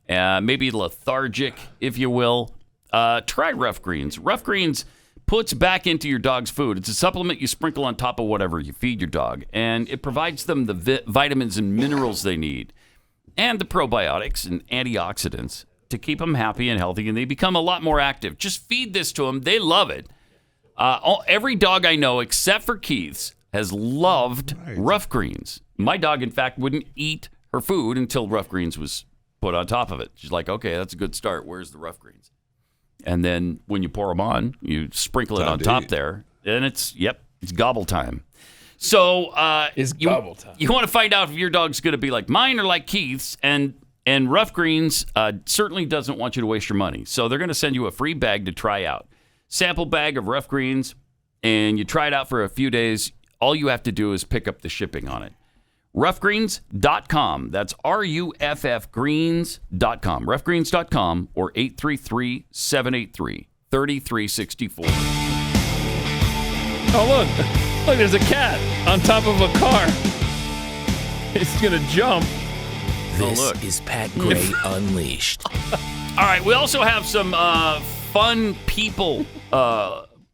maybe lethargic, if you will, try Rough Greens. Rough Greens puts back into your dog's food. It's a supplement you sprinkle on top of whatever you feed your dog, and it provides them the vitamins and minerals they need, and the probiotics and antioxidants to keep them happy and healthy, and they become a lot more active. Just feed this to them. They love it. Every dog I know, except for Keith's, has loved Rough Greens. My dog, in fact, wouldn't eat her food until Rough Greens was put on top of it. She's like, okay, that's a good start. Where's the Rough Greens? And then when you pour them on, you sprinkle it on top there, and it's gobble time. So you want to find out if your dog's going to be like mine or like Keith's, and Rough Greens certainly doesn't want you to waste your money. So they're going to send you a free bag to try out. Sample bag of Rough Greens, and you try it out for a few days. All you have to do is pick up the shipping on it. Roughgreens.com. That's RUFF Greens.com. Or 833-783-3364. Oh, look, there's a cat on top of a car. It's going to jump. This is Pat Gray Unleashed. All right, we also have some fun people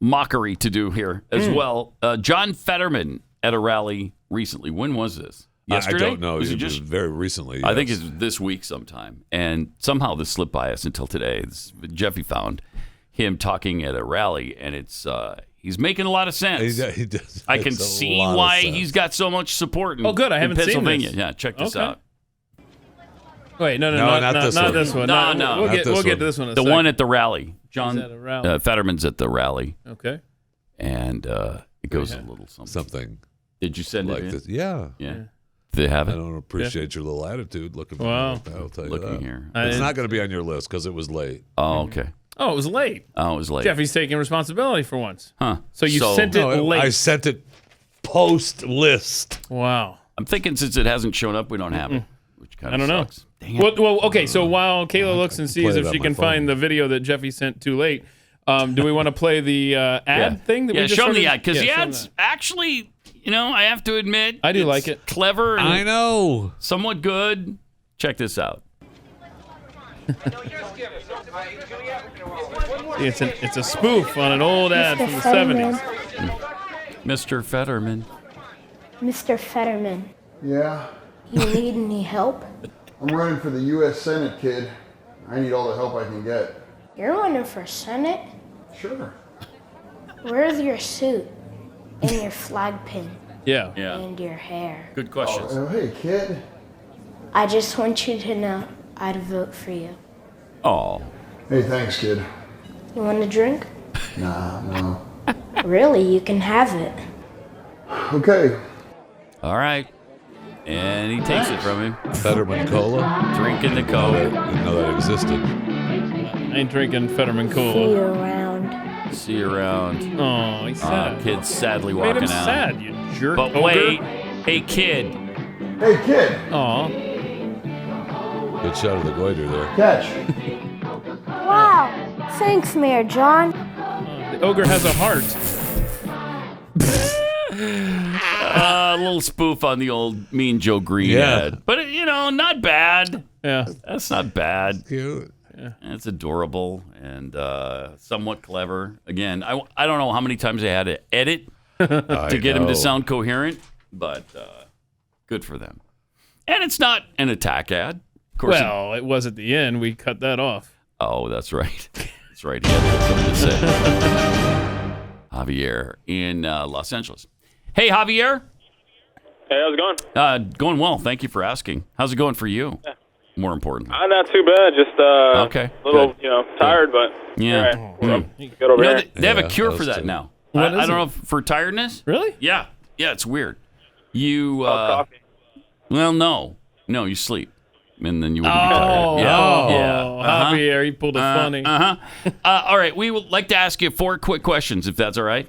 mockery to do here as well. John Fetterman at a rally recently. When was this? Yesterday? I don't know. Was it was very recently. Yes. I think it's this week sometime. And somehow this slipped by us until today. Jeffy found him talking at a rally, and it's he's making a lot of sense. He does. I can see why he's got so much support in, good. I haven't seen Pennsylvania. this. Yeah, check this out. Wait, no, not this one. No. We'll get to this one in a The second. one at the rally. John at a rally. Fetterman's at the rally. Okay. And it goes a little something. Did you send like it in? this? Yeah. They have it? I don't appreciate your little attitude looking for Wow. that. I'll tell you Looking that. here. It's not going to be on your list because it was late. Oh, okay. Oh, it was late. Jeffy's taking responsibility for once. Huh. So you sent it late. I sent it post list. Wow. I'm thinking since it hasn't shown up, we don't have it, which kind of I don't sucks. know. Well, okay. So while Kayla looks and sees if she can find the video that Jeffy sent too late, do we want to play the ad thing? That we just show them started? the ad because the show them ad's that. actually, I have to admit, I do it's like it. Clever. And I know. Somewhat good. Check this out. It's a spoof on an old ad from the 70s. Mr. Fetterman. Mr. Fetterman, Yeah, you need any help? I'm running for the U.S. Senate, kid. I need all the help I can get. You're running for Senate? Sure. Where's your suit and your flag pin? Yeah. And your hair? Good questions. Oh, hey, kid. I just want you to know I'd vote for you. Oh. Hey, thanks, kid. You want a drink? Nah, no. Really, you can have it. Okay. All right. And he takes it from him. Fetterman Cola. Drinking the Coke. Didn't know that existed. I ain't drinking Fetterman See you Cola. around. See you around. Oh, he's sad. Kid's sadly Made walking him out. sad, you jerk. But ogre. wait, hey kid. Hey, kid. Aw. Good shot of the goiter there. Catch. Wow. Thanks, Mayor John. The ogre has a heart. A little spoof on the old Mean Joe Green ad. But, not bad. Yeah. That's not bad. Cute. Yeah. It's adorable and somewhat clever. Again, I don't know how many times I had to edit to get him to sound coherent, but good for them. And it's not an attack ad. Of course. Well, it was at the end. We cut that off. Oh, that's right. That's right. He had something to say. Javier in Los Angeles. Hey, Javier. Hey, how's it going? Going well. Thank you for asking. How's it going for you? Yeah. More important. Not too bad. Just okay. A little, Good. tired, but yeah. Good over here. They have a cure for that now. I don't know for tiredness. Really? Yeah. Yeah, it's weird. You coffee. well, no, you sleep, and then you wouldn't be tired. Yeah. Javier, he pulled a funny. All right, we would like to ask you 4 quick questions, if that's all right.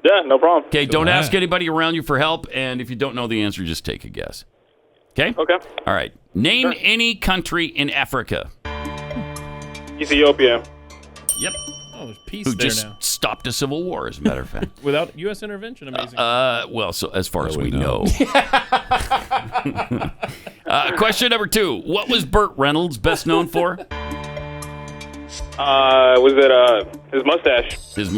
Yeah, no problem. Okay, don't ask anybody around you for help, and if you don't know the answer, just take a guess. Okay? Okay. All right. Name any country in Africa. Ethiopia. Yep. Oh, there's peace Who there just now. stopped a civil war, as a matter of fact. Without U.S. intervention, amazing. Well, so as far as we know. Question number 2. What was Burt Reynolds best known for? Was it his mustache? His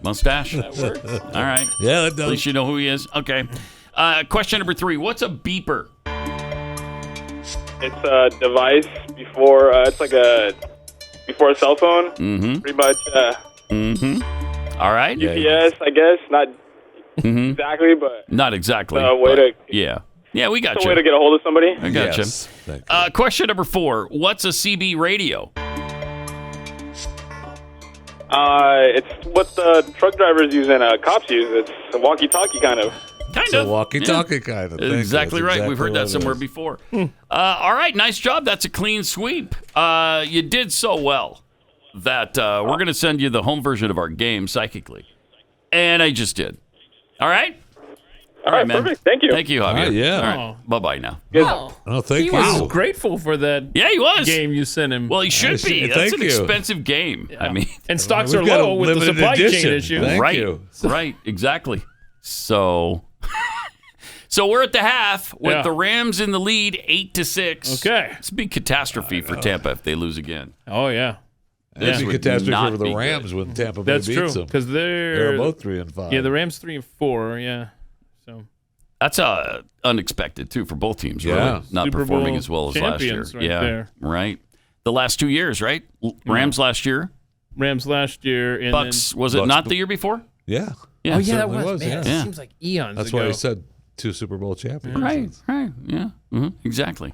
mustache? That works. All right. Yeah, that does. At least you know who he is. Okay. Question number 3. What's a beeper? It's a device before. It's like before a cell phone. Mm-hmm. Pretty much. All right. GPS, I guess. Not exactly, but Not exactly. way to. Yeah. Yeah, we got It's you. a way to get a hold of somebody. I got Yes. you. Thank you. Question number 4. What's a CB radio? It's what the truck drivers use and cops use. It's a walkie-talkie kind of. It's a walkie-talkie kind of thing. Exactly That's right. We've heard exactly that what it somewhere is. before. All right. Nice job. That's a clean sweep. You did so well that we're going to send you the home version of our game psychically. And I just did. All right? All right, man. perfect. Thank you. Thank you, Javier. All right, yeah. All right. Bye-bye now. Wow. Oh, thank He you. was grateful for that Yeah, he was. game you sent him. Well, he should be. That's thank an you. expensive game. I mean, and stocks We've are got a low with the limited supply chain edition. issue. Thank right. you. Right. Exactly. So we're at the half with Yeah. the Rams in the lead, 8-6. Okay. It's a big catastrophe for Tampa if they lose again. Oh, yeah. It's a would catastrophe not for the be Rams good. when Tampa Bay That's beats true. them. Because They're both 3-5. Yeah, the Rams 3 and 4. Yeah. So That's unexpected, too, for both teams, Yeah. really. Not Super performing Bowl as well as last year. champions right yeah, there. right. The last 2 years, right? Rams last year. Rams last year. And Bucks, was it Bucks not the year before? Yeah. Yeah. Oh, yeah, that certainly was. Man, yeah. it Yeah. seems like eons That's ago. why he said 2 Super Bowl champions. Right, yeah, exactly.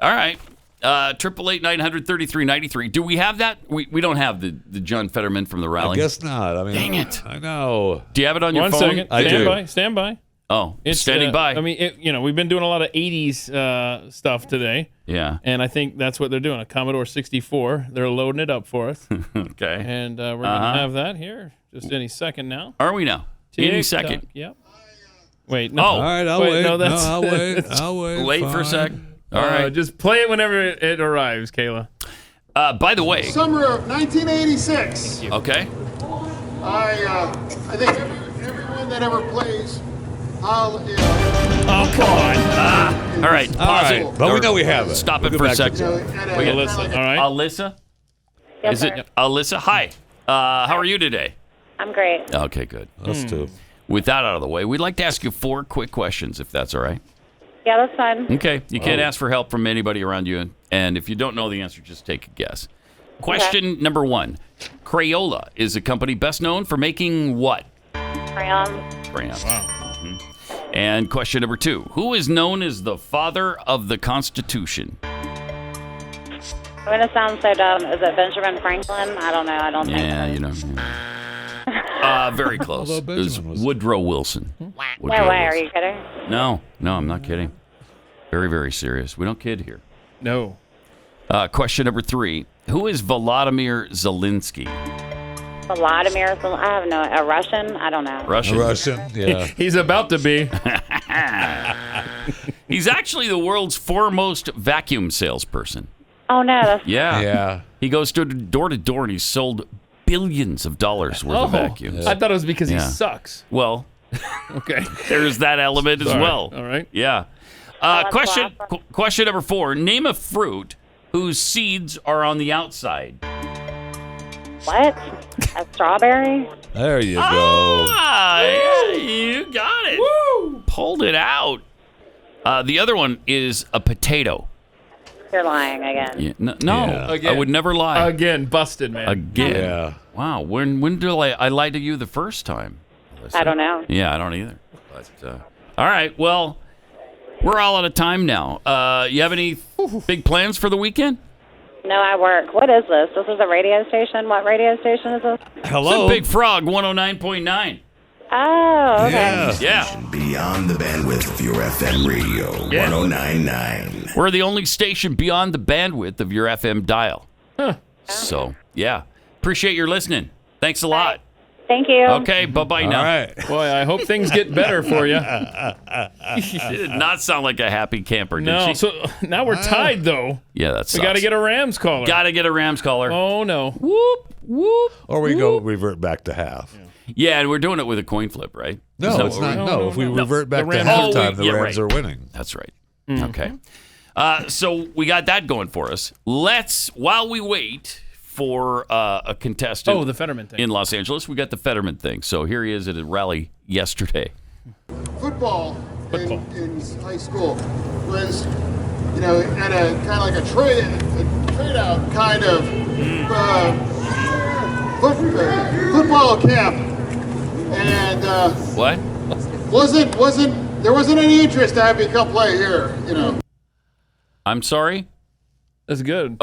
All right, 888-900-3393. Do we have that? We don't have the John Fetterman from the rally. I guess not. I mean, Dang it. I know. Do you have it on your One phone? second. I Stand do. by. Stand by. Oh, It's standing by. I mean, we've been doing a lot of 80s stuff today. Yeah. And I think that's what they're doing. A Commodore 64. They're loading it up for us. Okay. And we're going to have that here just any second now. Are we now? Any second. Yep. Wait, no. Oh. All right, I'll wait. No, that's, I'll wait. I'll wait. Wait for a sec. All right. Just play it whenever it arrives, Kayla. By the way. Summer of 1986. Okay. I think everyone that ever plays Hull is. Oh, come on. All right. Pause it. But we know we have it. Stop We'll it go for a back to second. it. We got Alyssa, all right? Alyssa? Yes, Is sir. it Alyssa? Hi. How are you today? I'm great. Okay, good. Us too. With that out of the way, we'd like to ask you 4 quick questions, if that's all right. Yeah, that's fine. Okay. You can't ask for help from anybody around you. And if you don't know the answer, just take a guess. Question number 1. Crayola is a company best known for making what? Crayons. Crayons. Wow. And question number 2. Who is known as the father of the Constitution? I'm going to sound so dumb. Is it Benjamin Franklin? I don't know. I don't think Yeah, you know. Very close. It was Woodrow Wilson. No Woodrow way. Are Wilson. you kidding? No, I'm not kidding. Very, very serious. We don't kid here. No. Question number 3. Who is Volodymyr Zelensky? Vladimir, I have a Russian? I don't know. Russian, yeah. He's about to be. He's actually the world's foremost vacuum salesperson. Oh, no. That's Yeah. He goes door to door and he's sold billions of dollars worth of vacuums. I thought it was because he sucks. Well, okay. There's that element as Sorry. well. All right. Yeah. Question number 4. Name a fruit whose seeds are on the outside. What? A strawberry? There you go. Yeah, you got it. Woo! Pulled it out. The other one is a potato. You're lying again. Yeah, no, Again. I would never lie. Again, busted, man. Again. Yeah. Wow. When did I lied to you the first time? I don't know. Yeah, I don't either. But all right. Well, we're all out of time now. You have any big plans for the weekend? No, I work. What is this? This is a radio station? What radio station is this? Hello. It's a Big Frog 109.9. Oh, okay. Yeah. Beyond the bandwidth of your FM radio, 109.9. We're the only station beyond the bandwidth of your FM dial. So, yeah. Appreciate your listening. Thanks a lot. Thank you. Okay, bye-bye now. All right. Boy, I hope things get better for you. She did not sound like a happy camper, did No, she? so now we're tied, though. Yeah, that's We got to get a Rams caller. Got to get a Rams caller. Oh, no. Whoop, whoop. Or we go revert back to half. Yeah, and we're doing it with a coin flip, right? No, Is that it's what not. we're- No, if we revert back to Rams- halftime, the Rams right. are winning. That's right. Mm-hmm. Okay. So we got that going for us. While we wait for a contestant. Oh, the Fetterman thing. In Los Angeles, we got the Fetterman thing. So here he is at a rally yesterday. Football in high school was, at a kind of like a trade out kind of football camp, and what? There wasn't any interest to have me come play here, I'm sorry? That's good.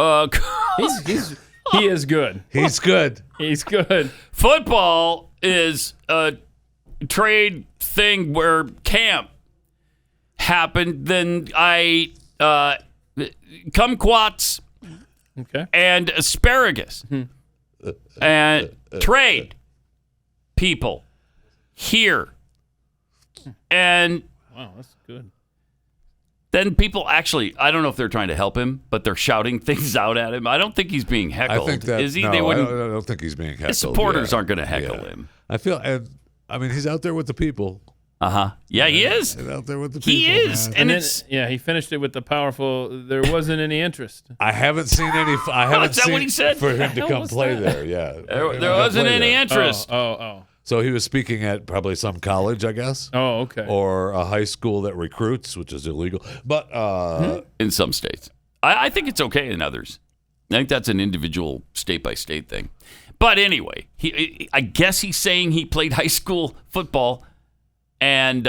He is good. He's good. He's good. Football is a trade thing where camp happened. Then I kumquats and asparagus and trade people here. And wow, that's good. Then people actually, I don't know if they're trying to help him, but they're shouting things out at him. I don't think he's being heckled. I think that is he? no, They I wouldn't. don't think he's being heckled. His supporters yeah. aren't going to heckle Yeah. him. I feel, and I mean, he's out there with the people. Yeah, he is. He's out there with the people. He is, man. and then, it's. he finished it with the powerful. There wasn't any interest. I haven't seen any. I haven't Is that seen what he said? for him to Hell come was play that? there. Yeah, There wasn't any interest. Oh. So he was speaking at probably some college, I guess. Oh, okay. Or a high school that recruits, which is illegal. But In some states, I think it's okay in others. I think that's an individual state by state thing. But anyway, I guess he's saying he played high school football, and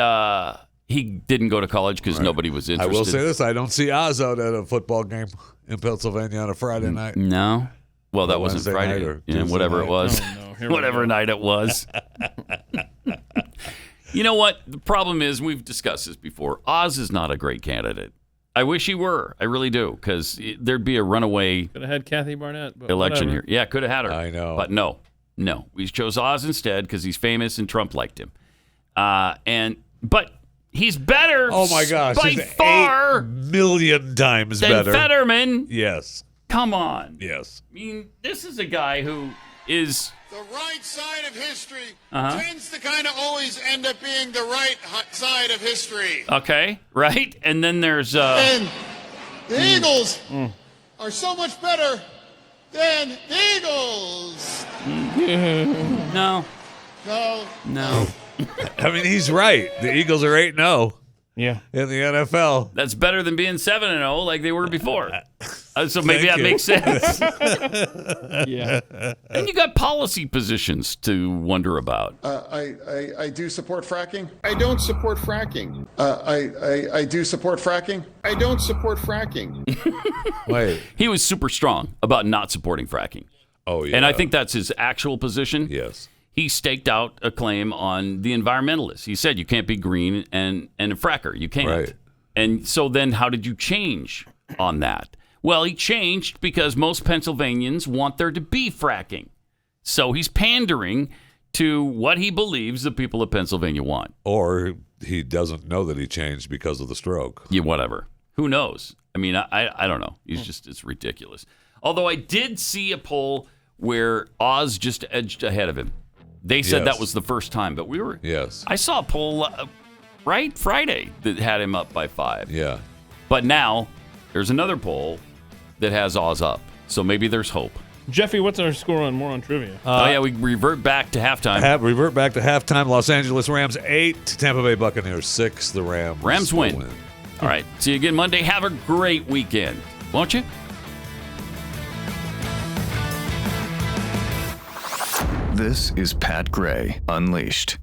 he didn't go to college because nobody was I interested. will say this: I don't see Oz out at a football game in Pennsylvania on a Friday night. No. Well, that wasn't Wednesday Friday, night or yeah, Tuesday whatever night. it was, here we whatever go. night it was. You know what? The problem is, we've discussed this before. Oz is not a great candidate. I wish he were. I really do, because there'd be a runaway Could have had Kathy Barnett. But election whatever. here. Yeah, could have had her. I know. But no. We chose Oz instead because he's famous and Trump liked him. But he's better. Oh my gosh! by he's far 8 million times than better. Fetterman. Yes. Come on. Yes. I mean, this is a guy who is. The right side of history Uh-huh. tends to kind of always end up being the right side of history. Okay, right? And then there's And the Eagles are so much better than the Eagles. No. No. I mean, he's right. The Eagles are 8-0. Yeah. In the NFL. That's better than being 7-0 like they were before. So maybe Thank that you. makes sense. Yeah. And you got policy positions to wonder about. I do support fracking. I don't support fracking. I do support fracking. I don't support fracking. Wait. He was super strong about not supporting fracking. Oh, yeah. And I think that's his actual position. Yes. He staked out a claim on the environmentalists. He said you can't be green and a fracker. You can't. Right. And so then how did you change on that? Well, he changed because most Pennsylvanians want there to be fracking. So he's pandering to what he believes the people of Pennsylvania want. Or he doesn't know that he changed because of the stroke. Yeah, whatever. Who knows? I mean, I don't know. It's ridiculous. Although I did see a poll where Oz just edged ahead of him. They said that was the first time, but I saw a poll Friday that had him up by 5. Yeah. But now there's another poll that has Oz up. So maybe there's hope. Jeffy, what's our score on More on Trivia? We revert back to halftime. Revert back to halftime. Los Angeles Rams 8, Tampa Bay Buccaneers 6. The Rams win. All right. See you again Monday. Have a great weekend, won't you? This is Pat Gray Unleashed.